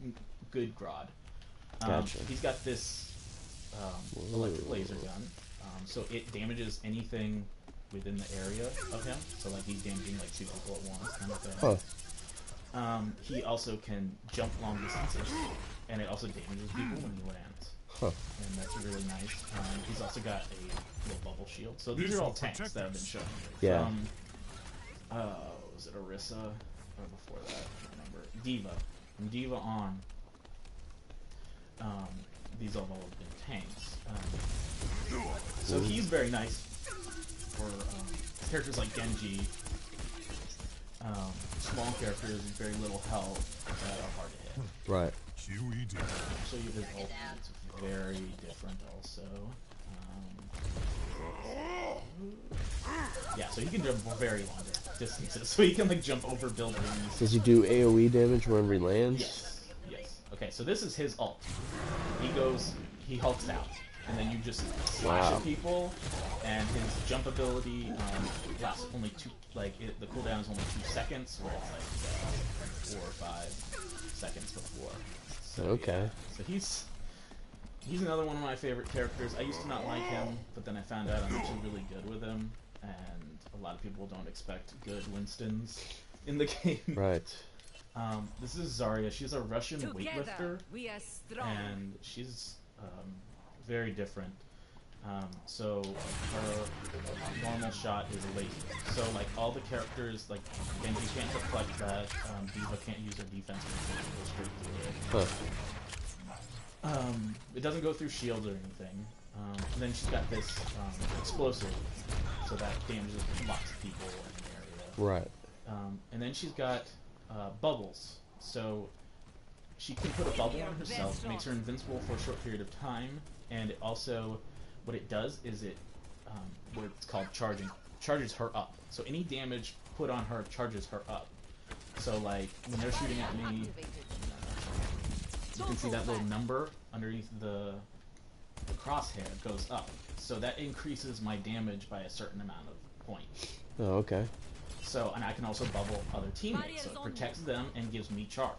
good Grodd. Gotcha. He's got this electric laser gun, so it damages anything within the area of him. So like he's damaging like 2 people at once, kind of thing. Huh. He also can jump long distances, and it also damages people when he lands. Huh. And that's really nice. He's also got a little bubble shield. So these are all tanks that have been shown. Yeah. Was it Orisa? Or before that, I can't remember. Diva. From Diva on, these have all been tanks. So he's very nice for characters like Genji. Small characters with very little health that are hard to hit. Right. I'll show you his ult. It's very different also. Yeah, so he can jump very long distances. So he can like jump over buildings. Does he do AoE damage whenever he lands? Yes. Yes. Okay, so this is his ult. He hulks out, and then you just slash at people, and his jump ability lasts only the cooldown is only 2 seconds, where it's like 4 or 5 seconds before. So, okay. Yeah. So he's another one of my favorite characters. I used to not like him, but then I found out I'm actually really good with him, and a lot of people don't expect good Winstons in the game. Right. This is Zarya. She's a Russian weightlifter, we are strong. and she's very different. So her normal shot is a laser. So like all the characters, like Genji can't deflect that. Diva can't use her defense because it goes straight through it. Huh. It doesn't go through shields or anything. And then she's got this explosive, so that damages lots of people in the area. Right. And then she's got bubbles. So she can put a bubble on herself, makes her invincible for a short period of time, and it also, what it does is it, what it's called charging, charges her up. So any damage put on her charges her up. So like, when they're shooting at me, you can see that little number underneath the crosshair goes up. So that increases my damage by a certain amount of points. Oh, okay. So, and I can also bubble other teammates, so it protects them and gives me charge.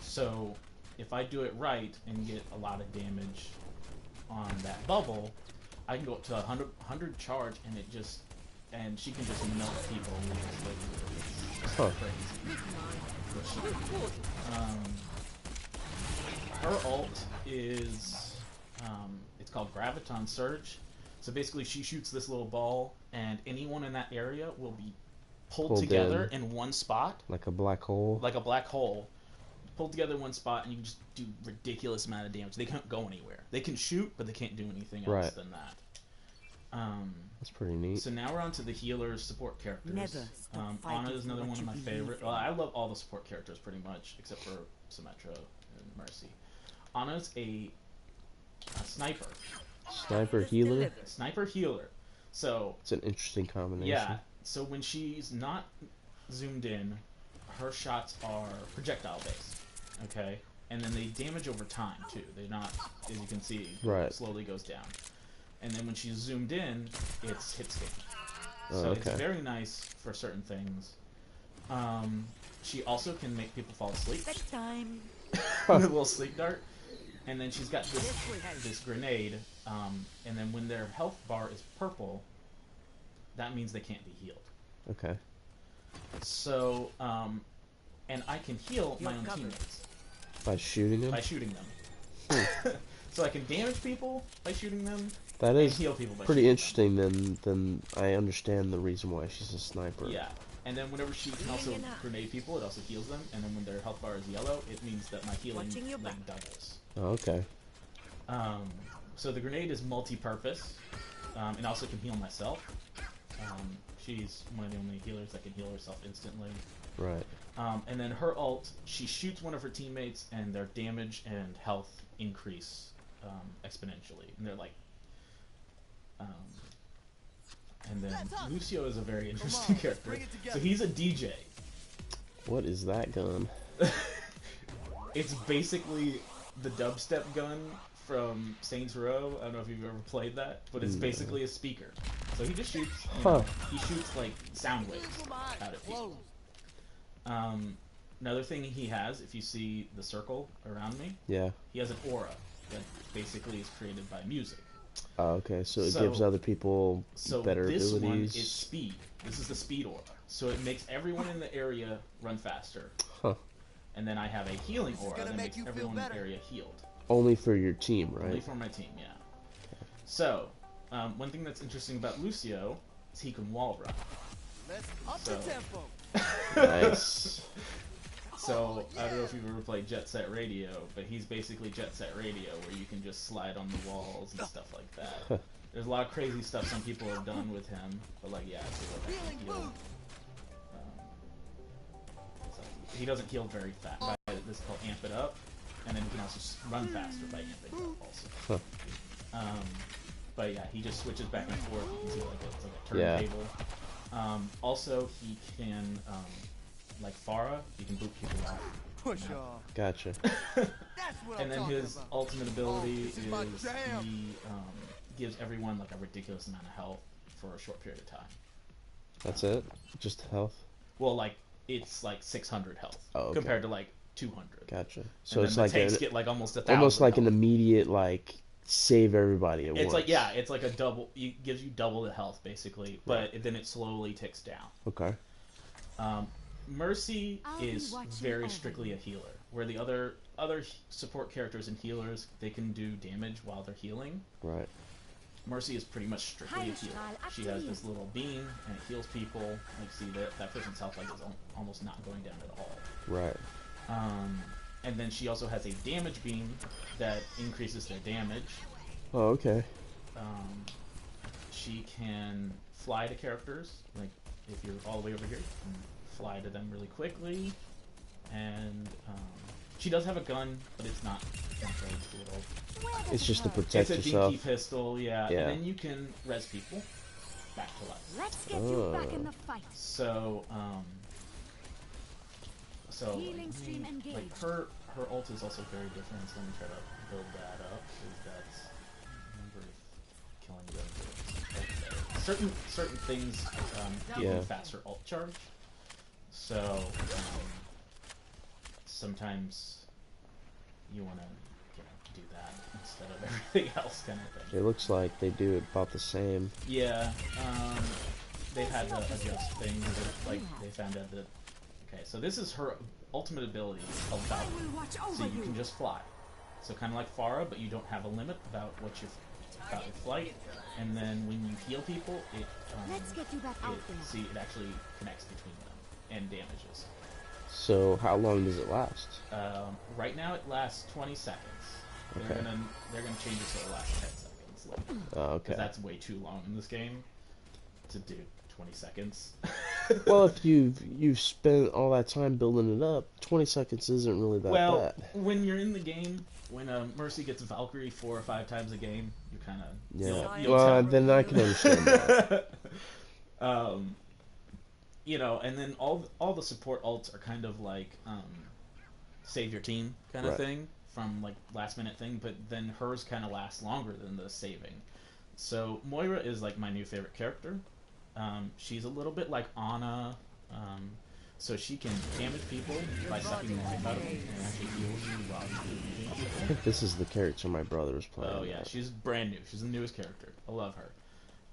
So, if I do it right and get a lot of damage on that bubble, I can go up to 100 charge, and and she can just melt people. It's Huh. crazy. Her ult is, it's called Graviton Surge. So basically, she shoots this little ball, and anyone in that area will be pulled together in one spot. Like a black hole? Like a black hole. Pulled together in one spot, and you can just do ridiculous amount of damage. They can't go anywhere. They can shoot, but they can't do anything else than that. That's pretty neat. So now we're on to the healer support characters. Never stop Ana fighting is another for one what of my you believe favorite. in. Well, I love all the support characters pretty much, except for Symmetra and Mercy. Ana's a sniper. Sniper healer? Sniper healer. So It's an interesting combination. yeah. So when she's not zoomed in, her shots are projectile based. Okay? And then they damage over time too. They're not, as you can see, Right. slowly goes down. And then when she's zoomed in, it's hit scan. Oh, So it's okay. very nice for certain things. She also can make people fall asleep Next time. with a little sleep dart. And then she's got this grenade. And then when their health bar is purple, that means they can't be healed. Okay. So, and I can heal my own teammates By shooting him? by shooting them. So I can damage people by shooting them, That and is heal people by pretty shooting interesting. Then I understand the reason why she's a sniper. them. Yeah, and then whenever she can also grenade people, it also heals them. And then when their health bar is yellow, it means that my healing Watching your like back. doubles. Oh, okay. So the grenade is multi-purpose, and also can heal myself. She's one of the only healers that can heal herself instantly. Right. And then her ult, she shoots one of her teammates, and their damage and health increase exponentially, and they're like, um, and then Lucio is a very interesting character. So he's a DJ. What is that gun? It's basically the dubstep gun from Saints Row. I don't know if you've ever played that, but it's basically a speaker. So he just shoots. He shoots like sound waves out at people. Another thing he has, if you see the circle around me, he has an aura that basically is created by music. Oh, okay, so it gives other people better this abilities. One is speed. This is the speed aura. So it makes everyone in the area run faster. And then I have a healing aura that makes everyone in the area healed. Only for your team, right? Only for my team, yeah. So, one thing that's interesting about Lucio is he can wall run. Nice. So, I don't know if you've ever played Jet Set Radio, but he's basically Jet Set Radio, where you can just slide on the walls and stuff like that. There's a lot of crazy stuff some people have done with him, but like, yeah, so heal. So he doesn't heal very fast. This is called Amp It Up, and then he can also run faster by amping it up also. But yeah, he just switches back and forth. You can see it's like a turntable. Also, he can, like Farah, he can boot people off. Push off. Gotcha. And then his ultimate ability is he gives everyone like a ridiculous amount of health for a short period of time. That's it? Just health? Well, like it's like 600 health compared to like 200. Gotcha. So and it's then like the tanks get like almost 1,000. almost like health. an immediate like save everybody at once. It's like it's like a double. It gives you double the health basically, but then it slowly ticks down. Okay. Mercy is very strictly a healer, where the other support characters and healers, they can do damage while they're healing. Right. Mercy is pretty much strictly a healer. She has this little beam and it heals people. Like, see that person's health like is almost not going down at all. Right. And then she also has a damage beam that increases their damage. Oh, okay. She can fly to characters. Like, if you're all the way over here, you can fly to them really quickly. And she does have a gun, but it's not very cool. It's just to protect yourself. It's a dinky pistol, yeah. And then you can res people back to life. Let's get you back in the fight. So, Engaged. her ult is also very different. So let me try to build that up. That's killing them. Certain things give you faster ult charge. So sometimes you want to do that instead of everything else, kind of thing. It looks like they do it about the same. Yeah. They've had to adjust things. Like they found out that. Okay, so this is her ultimate ability called Valkyrie. So you can just fly. So kind of like Farah, but you don't have a limit about what about your flight. And then when you heal people, it actually connects between them and damages. So how long does it last? Right now it lasts 20 seconds. Okay. They're gonna change it so it lasts 10 seconds. Oh, okay. Because that's way too long in this game to do 20 seconds. Well, if you've spent all that time building it up, 20 seconds isn't really that bad. When you're in the game, when Mercy gets Valkyrie 4 or 5 times a game, you kind of well, then I can understand that. And then all the support ults are kind of like save your team kind of thing from like last minute thing, but then hers kind of lasts longer than the saving. So Moira is like my new favorite character. She's a little bit like Ana, so she can damage people by sucking the life out of them and actually heals you while you're doing I people. think this is the character my brother was playing. Oh yeah, she's brand new. She's the newest character. I love her.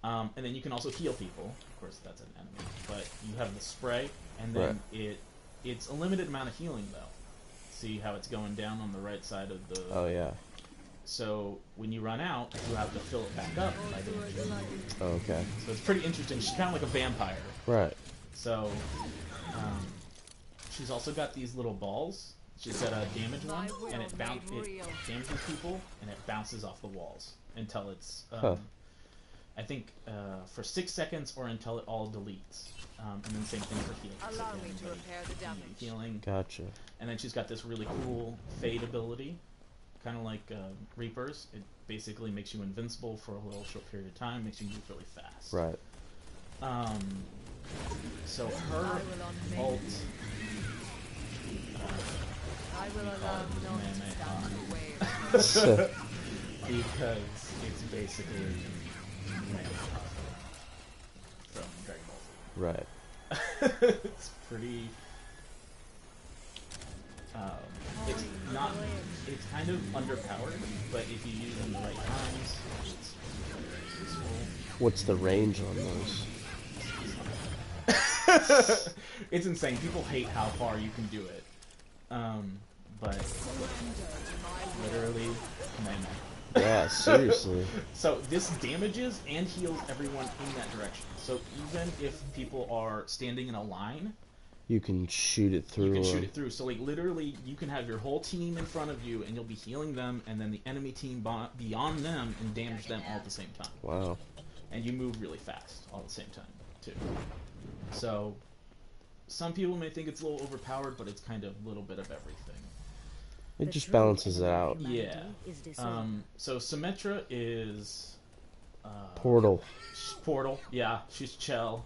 And then you can also heal people. Of course, that's an enemy. But you have the spray, and then it's a limited amount of healing though. See how it's going down on the right side of the. Oh yeah. So when you run out, you have to fill it back up by doing. Oh, okay. So it's pretty interesting. She's kind of like a vampire. Right. So she's also got these little balls. She's got a damage one, and it damages people, and it bounces off the walls until it's. I think for 6 seconds or until it all deletes. And then same thing for healing. Allow me to repair the damage. Healing. Gotcha. And then she's got this really cool fade ability kind of like Reapers. It basically makes you invincible for a little short period of time, makes you move really fast. Right. So her ult. I will allow none to stand in the way of Because it's basically from Dragon Ball Z. Right. It's pretty. It's not. It's kind of underpowered, but if you use them the right times, it's very useful. What's the range on those? It's insane. People hate how far you can do it. But literally, man. Yeah, seriously. So this damages and heals everyone in that direction. So even if people are standing in a line, You can shoot it through. you can shoot it through. So like literally, you can have your whole team in front of you, and you'll be healing them, and then the enemy team beyond them, and damage them all at the same time. Wow. And you move really fast all at the same time too. So some people may think it's a little overpowered, but it's kind of a little bit of everything. It just balances it out. Yeah. So Symmetra is Portal. Portal. Yeah, she's Chell.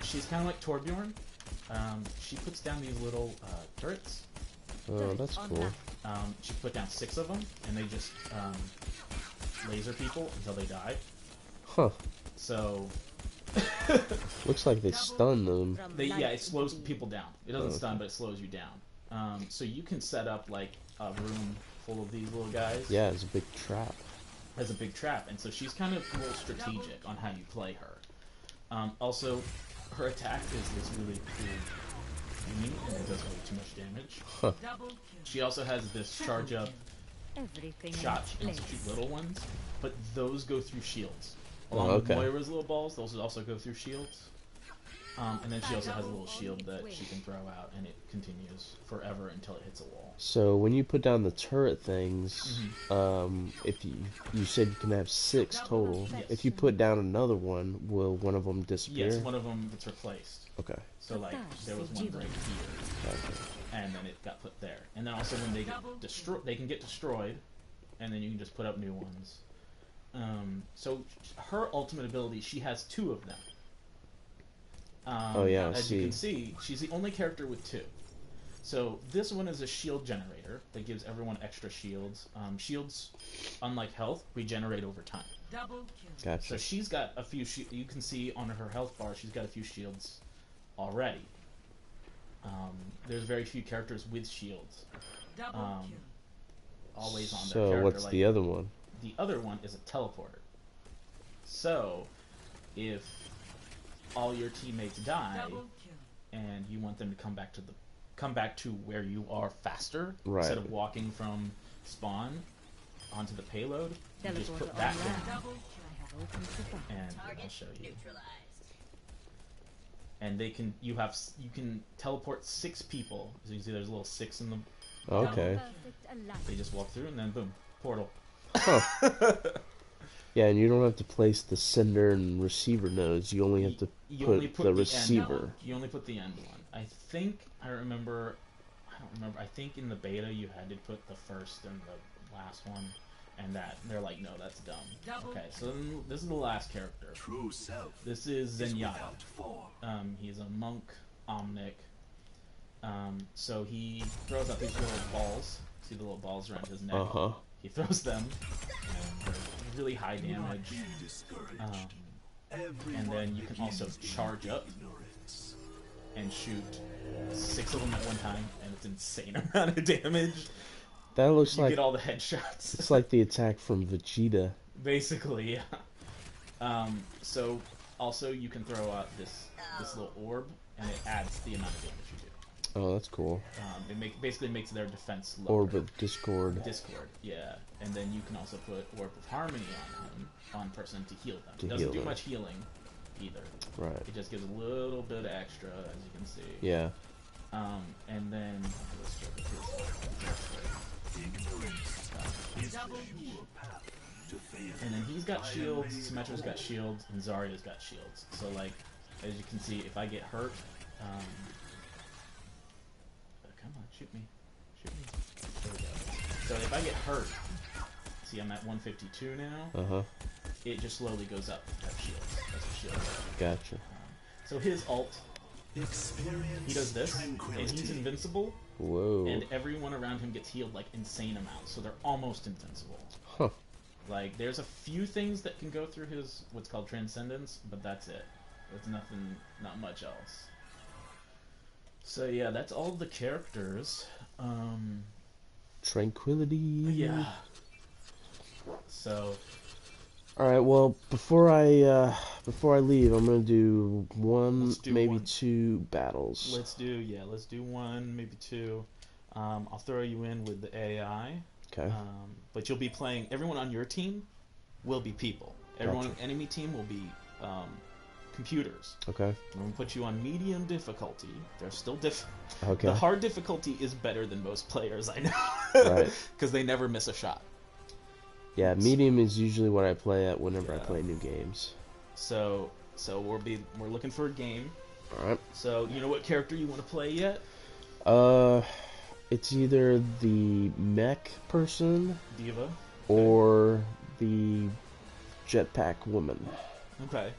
She's kind of like Torbjorn. She puts down these little turrets. Oh, that's cool. She put down 6 of them, and they just laser people until they die. Huh. So Looks like they stun them. yeah, it slows people down. It doesn't stun, but it slows you down. So you can set up like a room full of these little guys. Yeah, it's a big trap. As a big trap, and so she's kind of a little strategic on how you play her. Also, her attack is this really cool unit, and it does way too much damage. Huh. She also has this charge up shot. She can also shoot little ones, but those go through shields. Along with Moira's little balls, those also go through shields. And then she also has a little shield that she can throw out, and it continues forever until it hits a wall. So when you put down the turret things, if you said you can have 6 total. Yes. If you put down another one, will one of them disappear? Yes, one of them gets replaced. Okay. So like there was one right here, Okay. and then it got put there. And then also when they get destroyed, they can get destroyed, and then you can just put up new ones. So her ultimate ability, she has 2 of them. Oh yeah, as you can see, she's the only character with 2. So this one is a shield generator that gives everyone extra shields. Shields, unlike health, regenerate over time. Gotcha. So she's got a few. You can see on her health bar, she's got a few shields already. There's very few characters with shields. Always on their character. So what's the other one? The other one is a teleporter. So if all your teammates die and you want them to come back to where you are faster, instead of walking from spawn onto the payload, you just put that down, and I'll show you. And you can teleport 6 people. As you can see, there's a little 6 in the. Okay. They just walk through, and then boom, portal. Huh. Yeah, and you don't have to place the sender and receiver nodes. You only have to put the receiver. You only put the end one. I don't remember. I think in the beta you had to put the first and the last one, and they're like, no, that's dumb. Okay, so then this is the last character. True self. This is Zenyatta. Without form. He's a monk, Omnic. So he throws out these little balls. See the little balls around his neck? He throws them, and they're really high damage. And then you can also charge up and shoot 6 of them at one time, and it's insane amount of damage. That looks You like get all the headshots. it's like the attack from Vegeta. Basically, yeah. So also you can throw out this little orb, and it adds the amount of damage you do. Oh, that's cool. It basically makes their defense lower. Orb of Discord. Discord, yeah. And then you can also put Orb of Harmony on person to heal them. To It doesn't heal do them. much healing either. Right. It just gives a little bit extra, as you can see. Yeah. And then let's go and then he's got shields, Symmetra's got shields, and Zarya's got shields. So like, as you can see, if I get hurt, come on, shoot me. There we go. So if I get hurt, see I'm at 152 now. Uh-huh. It just slowly goes up. That shields. That's a shield. Gotcha. So his ult, he does this, and he's invincible. Whoa. And everyone around him gets healed like insane amounts, so they're almost invincible. Huh. Like there's a few things that can go through his what's called transcendence, but that's it. That's nothing, not much else. So yeah, that's all the characters. Tranquility. Yeah. So. All right. Well, before I leave, I'm gonna do one, maybe one. 2 battles. Let's do one, maybe 2. I'll throw you in with the AI. Okay. But you'll be playing. Everyone on your team will be people. Everyone on Gotcha. enemy team will be computers. Okay. I'm gonna put you on medium difficulty. They're still Okay. The hard difficulty is better than most players I know. Right. Because they never miss a shot. Yeah, medium is usually what I play at whenever I play new games. So we're looking for a game. All right. So you know what character you want to play yet? It's either the mech person Diva. or the jetpack woman. Okay.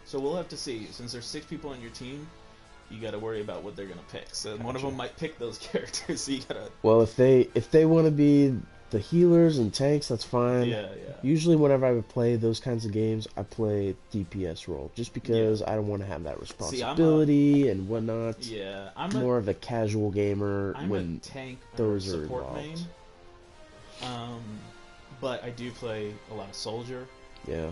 So we'll have to see. Since there's 6 people on your team, you got to worry about what they're gonna pick. So one of them might pick those characters. So you gotta. Well, if they want to be the healers and tanks, that's fine. Yeah. Usually, whenever I would play those kinds of games, I play DPS role just because I don't want to have that responsibility and whatnot. Yeah, I'm more of a casual gamer I'm when a tank those are support involved. main. But I do play a lot of soldier. Yeah.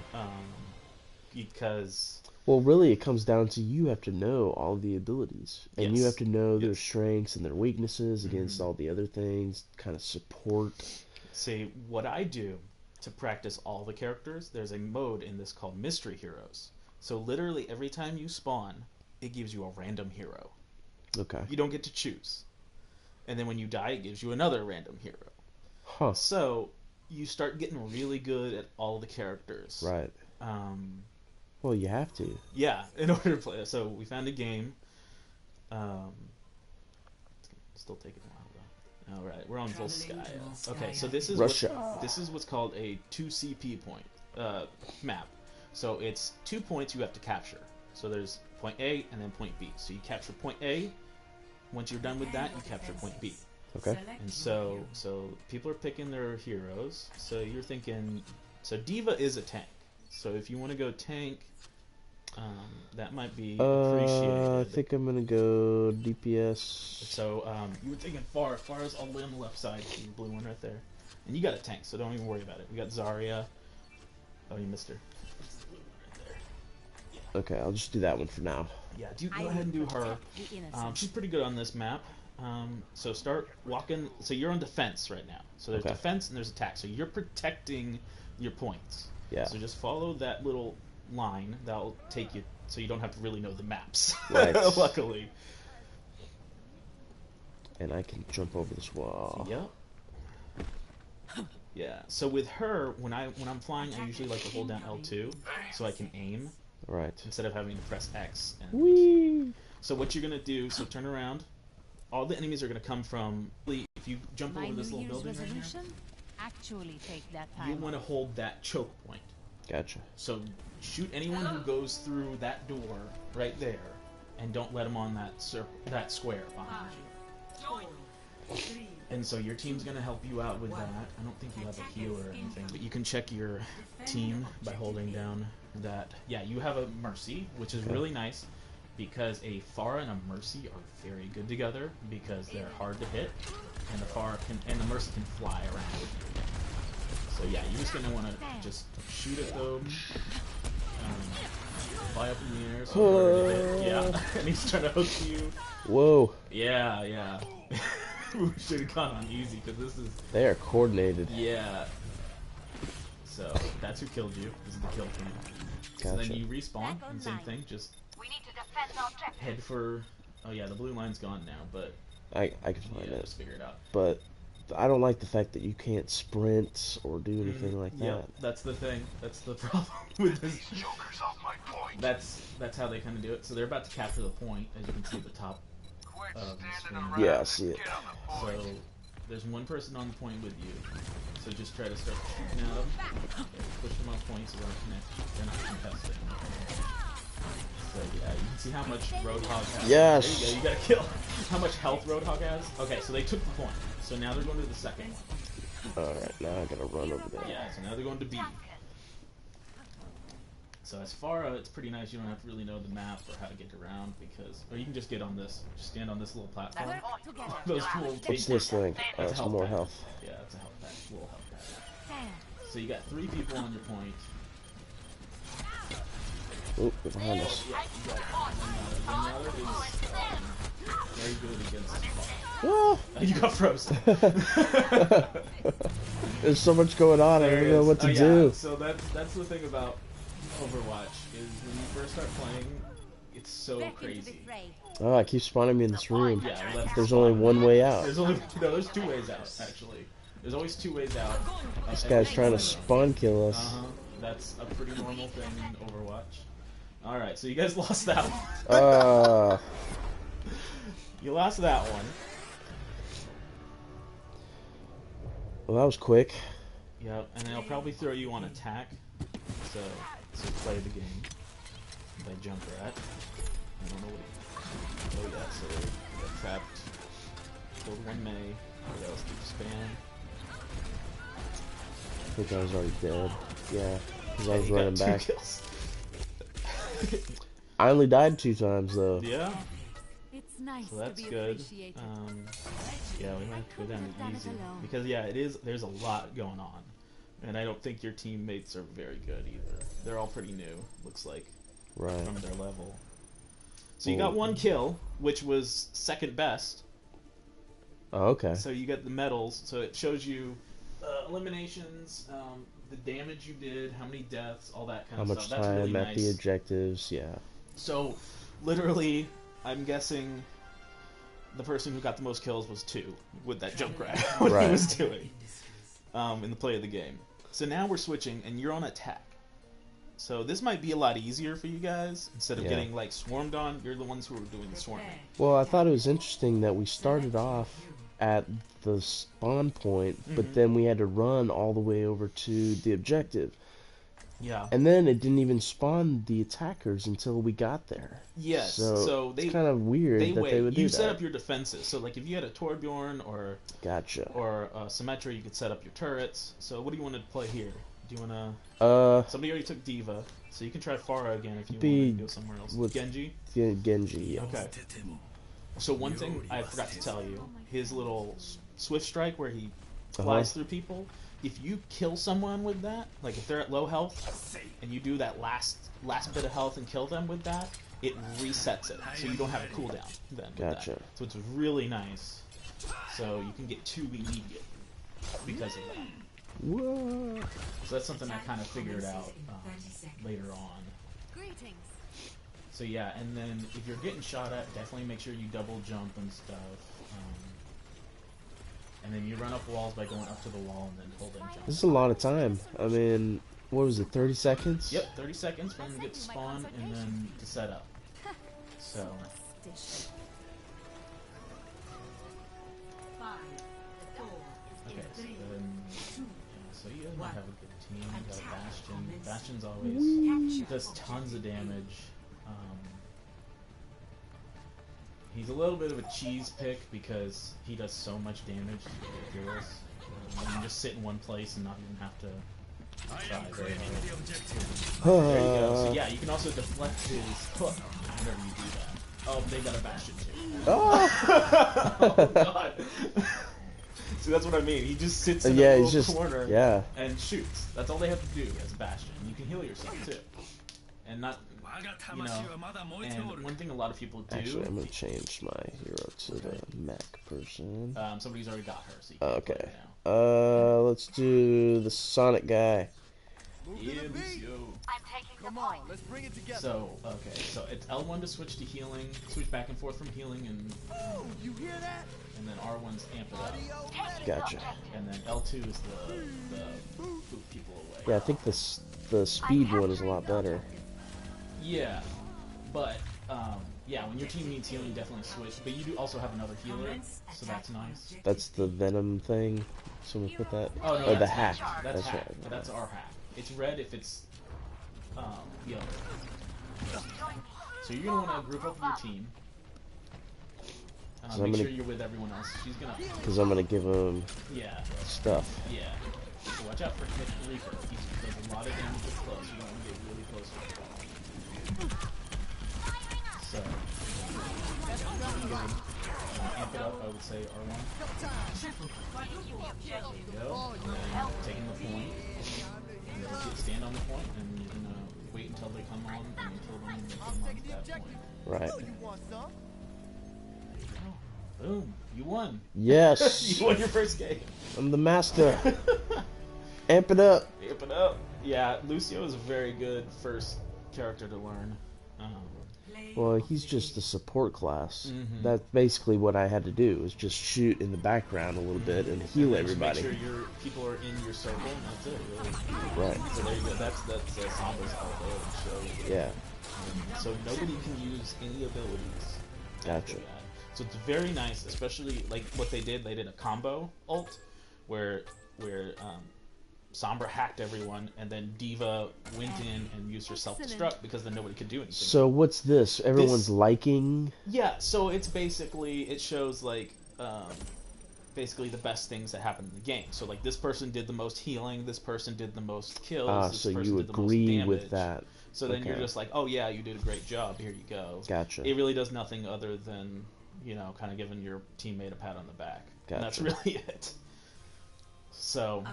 Because. Well, really, it comes down to you have to know all the abilities, and you have to know their strengths and their weaknesses against all the other things. Kind of support. See, what I do to practice all the characters, there's a mode in this called Mystery Heroes. So literally every time you spawn, it gives you a random hero. Okay. You don't get to choose. And then when you die, it gives you another random hero. Huh. So you start getting really good at all the characters. Right. Well, you have to. Yeah, in order to play. So we found a game. Still taking a while though. All right, we're on Volskaya. Okay, so this is Russia. This is what's called a 2CP point map. So it's 2 points you have to capture. So there's point A and then point B. So you capture point A. Once you're done with that, you capture point B. Okay. And so people are picking their heroes. So you're thinking, so Diva is a tank. So if you want to go tank, that might be appreciated. I think I'm gonna go DPS. So you were thinking Far is all the way on the left side, the blue one right there. And you got a tank, so don't even worry about it. We got Zarya. Oh, you missed her. Right there. Yeah. Okay, I'll just do that one for now. Yeah, go ahead and do her. She's pretty good on this map. So start walking. So you're on defense right now. So there's defense and there's attack. So you're protecting your points. Yeah. So just follow that little line. That'll take you so you don't have to really know the maps. Right. Luckily. And I can jump over this wall. Yep. Yeah. So with her, when I'm flying, I usually like to hold down L2 so I can aim. Right. Instead of having to press X. Whee! So what you're gonna do? So turn around. All the enemies are gonna come from. If you jump over this little building right here, actually take that time. you want to hold that choke point. Gotcha. So shoot anyone who goes through that door right there, and don't let them on that square behind you. And so your team's gonna help you out with that. I don't think you have a heal or anything, but you can check your team by holding down that. Yeah, you have a Mercy, which is really nice because a Pharah and a Mercy are very good together because they're hard to hit, and the Mercy can fly around. So yeah, you're just gonna want to just shoot at them, fly up in the air. So hit. Yeah, and he's trying to hook you. Whoa. Yeah. We should have gone on easy because this is. They are coordinated. Yeah. So that's who killed you. This is the kill cam. Gotcha. So then you respawn and same thing. Just head for. Oh yeah, the blue line's gone now, but I can find it. Just figure it out. But I don't like the fact that you can't sprint or do anything like that. Yeah, that's the thing. That's the problem with this. Joker's off my point. That's how they kind of do it. So they're about to capture the point, as you can see at the top of the screen. Yeah, I see it. So there's one person on the point with you, so just try to start shooting at them. Push them on points so they're not contesting. So yeah, you can see how much Roadhog has. Yes! There you go, you gotta kill. How much health Roadhog has. Okay, so they took the point. So now they're going to the second one. Alright, now I gotta run over there. Yeah, so now they're going to B. So as far it's pretty nice. You don't have to really know the map or how to get around because, or you can just get on this, just stand on this little platform. Those little What's this thing? Oh, That's it's health more pack. health. Yeah, it's a health pack, little health pack. So you got 3 people on your point. Oop, they're behind us. Yeah, you got Zenyatta is very good against. Ah! You got frozen. There's so much going on, I don't know what to do. So that's the thing about Overwatch is when you first start playing, it's so crazy. Oh, I keep spawning me in this room. Yeah, let's There's spawn. only one way out. There's 2 ways out actually. There's always 2 ways out. This guy's trying to spawn kill us. That's a pretty normal thing in Overwatch. All right, so you guys lost that one. You lost that one. Well, that was quick. Yep, and they'll probably throw you on attack. So play the game. Play jump rat. I don't know what. Oh yeah, so they got trapped. Killed one May. What else? Keep spam. I think I was already dead. Yeah, because I was You got running 2 back. kills. I only died 2 times though. Yeah. It's nice So that's to be good. appreciated. Yeah, we might have to go down to easy because yeah, there's a lot going on, and I don't think your teammates are very good either. They're all pretty new, looks like, Right. from their level. So you got 1 kill, which was second best. Oh, okay. So you get the medals. So it shows you eliminations, the damage you did, how many deaths, all that kind How of much stuff. That's time really at nice. the objectives? Yeah. So literally, I'm guessing the person who got the most kills was 2 with that jump grab, what he Right. was doing in the play of the game. So now we're switching, and you're on attack. So this might be a lot easier for you guys. Instead of Yeah. getting like swarmed on, you're the ones who are doing the swarming. Well, I thought it was interesting that we started off at the spawn point, but then we had to run all the way over to the objective. Yeah. And then it didn't even spawn the attackers until we got there. Yes. So, So it's kind of weird that wait. they would do You that. set up your defenses. So like if you had a Torbjorn Gotcha. or Symmetra, you could set up your turrets. So what do you want to play here? Do you want to? Somebody already took Diva, so you can try Pharah again if you want to go somewhere else. with- Genji. Genji, yeah. Okay. So one thing I forgot to tell you, his little swift strike where he flies through people. If you kill someone with that, like if they're at low health, and you do that last bit of health and kill them with that, it resets it, so you don't have a cooldown then. With Gotcha. That. So it's really nice. So you can get 2 immediate because of that. Whoa. So that's something I kind of figured out later on. Greetings. So yeah, and then if you're getting shot at, definitely make sure you double jump and stuff. And then you run up walls by going up to the wall and then holding jump. This is a lot of time. I mean, what was it, 30 seconds? Yep, 30 seconds from you get to spawn and then to set up. So, okay, so then, so you guys might have a good team. You got Bastion. Bastion's always does tons of damage. He's a little bit of a cheese pick because he does so much damage. It's ridiculous. You can just sit in one place and not even have to try very hard. There you go. So yeah, you can also deflect his hook whenever you do that. Oh, they got a Bastion too. Oh god. See, that's what I mean. He just sits in a little corner and shoots. That's all they have to do as Bastion. You can heal yourself too. And not, you know, and one thing a lot of people do... Actually, I'm going to change my hero to the mech person. Somebody's already got her, so you can Okay. play now. Let's do the Sonic guy. Yeah, Lucio. Come on, let's bring it together. So, okay, so it's L1 to switch to healing, switch back and forth from healing, and You hear that? and then R1's amp it up. Gotcha. And then L2 is the boot people away. Yeah, I think the speed one is a lot better. Yeah, but Yeah, when your team needs healing, definitely switch. But you do also have another healer, so that's nice. That's the Venom thing. Someone put that. Oh no, Or that's the hack. That's That's hack. right. That's our hack. It's red if it's yellow. So you're gonna want to group up your team. Make sure you're with everyone else. She's gonna. Because I'm gonna give him. Yeah. Stuff. Yeah. So watch out for Hit Reaper. He does a lot of damage up close. You don't want to get really close to him. So. Amp it up, I would say R1. There you go. And then taking the point. And then stand on the point, and you're gonna wait until they come on, and you kill them and they come on at that point. Right. Boom. You won. Yes. You won your first game. I'm the master. Amp it up. Amp it up. Yeah, Lucio is a very good first character to learn. Well, he's just a support class. Mm-hmm. That's basically what I had to do, is just shoot in the background a little bit and heal everybody. Make sure your people are in your circle, and that's it, really. Right. So there you go. That's Sombra's all there. So, yeah. So nobody can use any abilities. Gotcha. So it's very nice, especially like what they did a combo ult, where Sombra hacked everyone, and then Diva went in and used her self-destruct because then nobody could do anything. So what's this? Everyone's liking? Yeah, so it's basically, it shows like, basically the best things that happen in the game. So like this person did the most healing, this person did the most kills, this so person you did the most agree damage. with that. So then you're just like, oh yeah, you did a great job, here you go. Gotcha. It really does nothing other than, you know, kind of giving your teammate a pat on the back. Gotcha. And that's really it. So,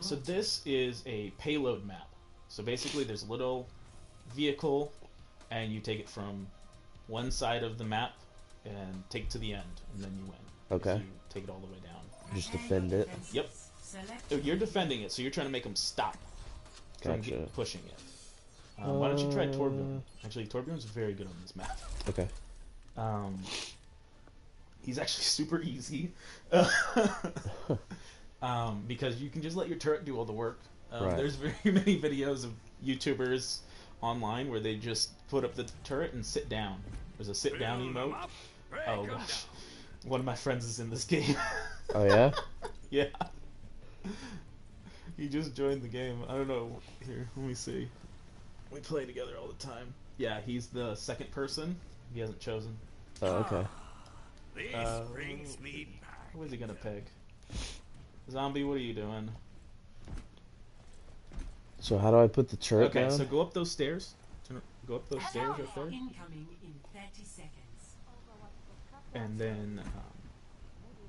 so this is a payload map. So basically there's a little vehicle, and you take it from one side of the map and take it to the end, and then you win. Okay. If you take it all the way down. Just defend it? Yep. You're defending it, so you're trying to make them stop from pushing it. Why don't you try Torbjorn? Actually, Torbjorn's very good on this map. Okay. He's actually super easy because you can just let your turret do all the work. Right. There's very many videos of YouTubers online where they just put up the turret and sit down. There's a sit down emote. Oh gosh, one of my friends is in this game. Oh yeah? Yeah. He just joined the game. I don't know. Here, let me see. We play together all the time. Yeah, he's the second person. He hasn't chosen. Oh, okay. This brings me back. Who is he gonna pick? Zombie, what are you doing? So how do I put the turret down? Okay, so go up those stairs. Go up those stairs right there. Incoming in 30 seconds. And then,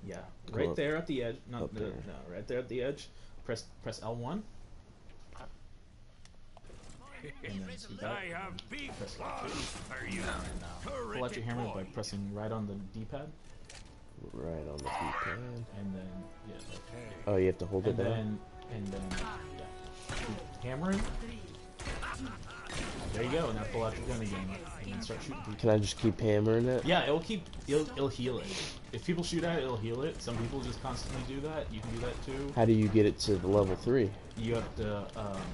yeah, right there at the edge. No, right there at the edge. Press L1. And then scoop out. I have big Press plans L2. for you. And pull out your hammer by pressing right on the D-pad. Right on the D-pad. And then, yeah. Oh, you have to hold it down? And then, yeah. Keep hammering. There you go, and now pull out your gun again. And then start shooting people. Can I just keep hammering it? Yeah, it'll heal it. If people shoot at it, it'll heal it. Some people just constantly do that. You can do that too. How do you get it to the level 3? You have to,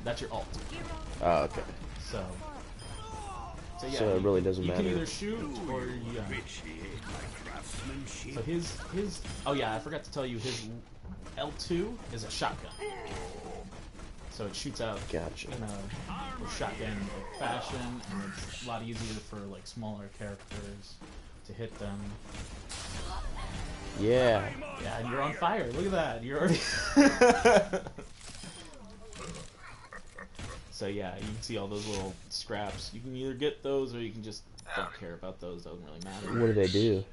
that's your alt. Oh, okay. So yeah, so it really doesn't matter. You can either shoot or you, so his, oh yeah, I forgot to tell you, his L2 is a shotgun. So it shoots out in a shotgun fashion, and it's a lot easier for like smaller characters to hit them. Yeah. Yeah, and you're on fire. Look at that. You're already. So yeah, you can see all those little scraps. You can either get those, or you can just don't care about those. Doesn't really matter. What do they do?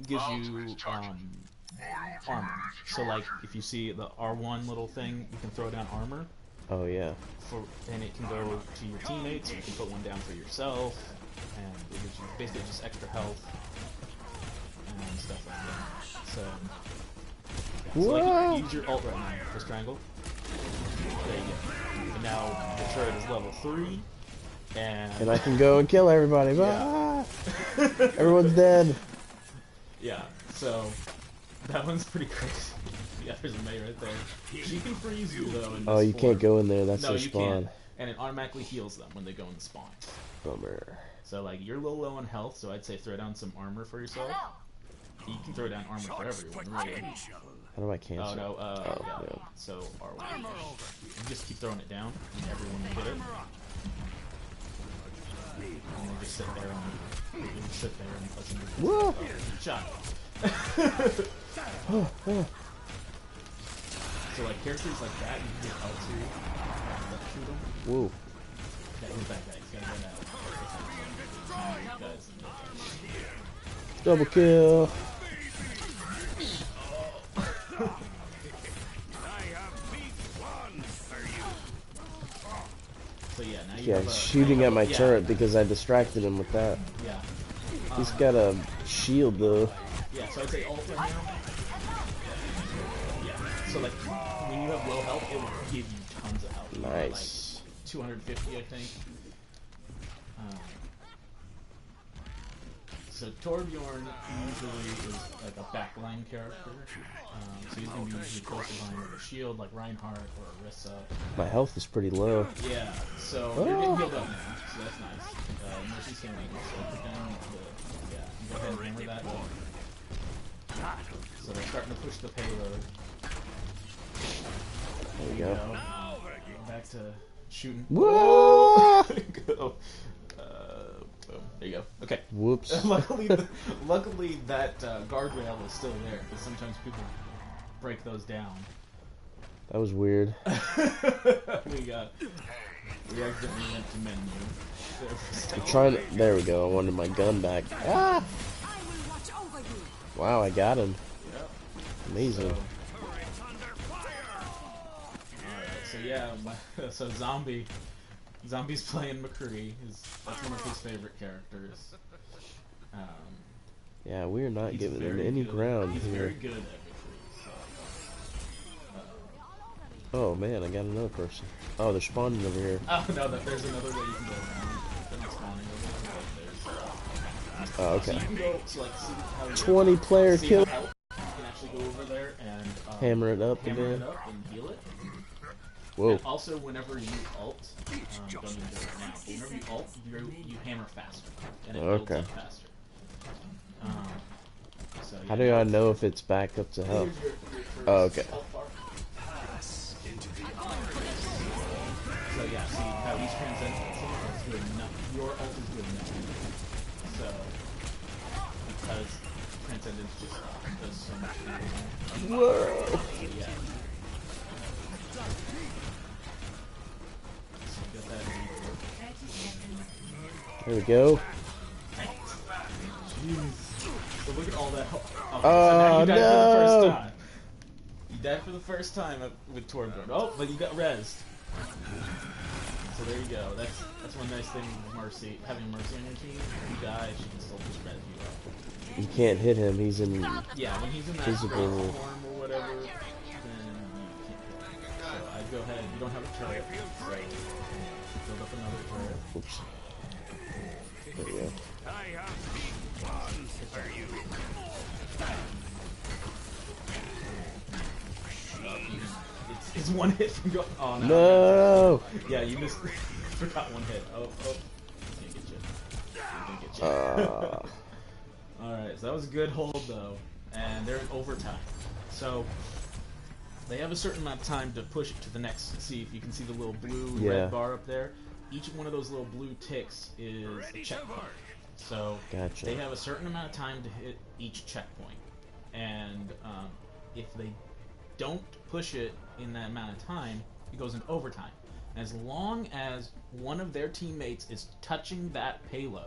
Gives you armor. So like if you see the R1 little thing, you can throw down armor. Oh yeah. And it can go to your teammates. You can put one down for yourself, and it gives you basically just extra health and stuff like that. So like use your ult right now. Press triangle. There you go. And now the turret is level 3, and I can go and kill everybody. Yeah. Everyone's dead. Yeah. So that one's pretty crazy. Yeah, there's a May right there. She can freeze you though. In you can't go in there. That's no, their you spawn. can't. And it automatically heals them when they go in the spawn. Bummer. So like you're a little low on health, so I'd say throw down some armor for yourself. You can throw down armor for everyone, really. How do I cancel? Oh no, yeah. yeah. So you just keep throwing it down, and everyone will hit it. And they just sit there and listen to Whoa! Shot. So like characters like that, you can get L2, shoot them. Whoa! Yeah, he's that guy. He's gonna go now. Double kill! So yeah, now you Yeah, have he's shooting at my yeah. turret because I distracted him with that. Yeah. He's got a shield though. Yeah, so I'd say ult right now. Yeah. So like when you have low health, it will give you tons of health. Nice. Like 250, I think. So Torbjorn usually is like a backline character. So he's going to be usually close behind with a shield like Reinhardt or Orisa. My health is pretty low. Yeah, so you're getting healed up now, so that's nice. Mercy's healing, so put down the, yeah, go ahead and hammer that up. So they're starting to push the payload. There we go. Back to shooting. Whoa! Go. Boom. There you go. Okay. Whoops. luckily that guardrail is still there, because sometimes people break those down. That was weird. we accidentally went to menu. I'm trying to, there we go. I wanted my gun back. Ah! Wow, I got him. Yep. Amazing. So yeah, so Zombie's playing McCree. That's one of his favorite characters. Yeah, we're not He's giving him very any good. ground He's here. very good at McCree. So, Oh man, I got another person. Oh, they're spawning over here. oh no, there's another way you can go around. They're not spawning over there, but Oh, so okay. you can go, so like, see how you 20 player see kill. how you can actually go over there and Hammer it up hammer again. it up and heal it. Whoa. And also, whenever you ult, don't even do it now, but whenever you ult, you hammer faster, and it builds Okay. up faster. So, yeah, How do I know if it's back up to health? here's your first Oh, okay. health bar. So yeah, see how he's transcendent is doing nothing. Your ult is doing nothing. So because transcendence just does so much damage. Whoa. Yeah. So you got that in There we go. Jeez. So look at all that. Oh, Oh, so now you died for the first no. time. You died for the first time with Torbjorn. Oh, but you got rezzed. So there you go. That's one nice thing with Mercy. Having Mercy on your team, if you die, she can still just res you up. You can't hit him. He's in. Yeah, when he's in that Visible. great form or whatever, then you can't hit him. So I'd go ahead. You don't have a turret, so build up another turret. Oops. There we go. I have big ones for you. It's one hit from going. Oh no. No. Yeah, you missed. Forgot one hit. Oh. Can't get you. Can't get you. Alright, so that was a good hold though. And they're in overtime. So they have a certain amount of time to push it to the next. See if you can see the little blue Yeah. red bar up there. Each one of those little blue ticks is a checkpoint. So Gotcha. they have a certain amount of time to hit each checkpoint. And if they don't push it in that amount of time, it goes into overtime. As long as one of their teammates is touching that payload,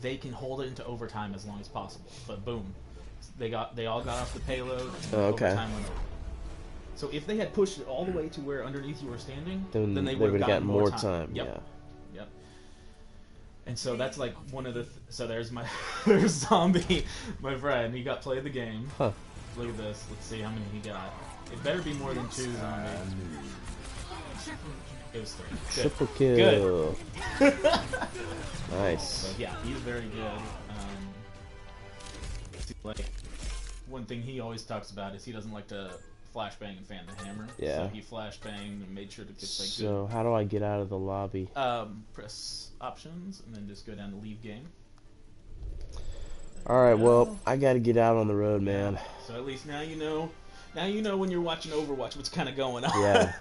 they can hold it into overtime as long as possible. But boom, they all got off the payload. And Okay. Overtime went over. So if they had pushed it all the way to where underneath you were standing, Then they they would have would've gotten gotten more time, Yep. yeah. Yep. And so that's like one of the. So there's my there's Zombie, my friend. He got played the game. Huh. Look at this. Let's see how many he got. It better be more than 2 Zombie. It was 3. Good. Triple kill. Good. Nice. So yeah, he's very good. Like one thing he always talks about is he doesn't like to flashbang and fan the hammer. Yeah. So he flashbanged and made sure to get like So how do I get out of the lobby? Press options and then just go down to leave game. All right, well, I got to get out on the road, man. So at least now you know. Now you know when you're watching Overwatch what's kind of going on. Yeah,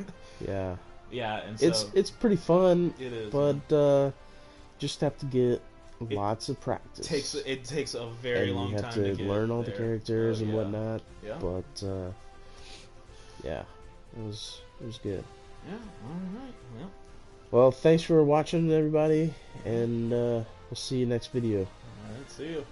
yeah. Yeah, and so it's pretty fun. It is, but just have to get lots of practice. It takes a very long time to get learn all there. the characters and whatnot. Yeah. But yeah, it was good. Yeah. All right. Well, thanks for watching, everybody, and we'll see you next video. All right. See you.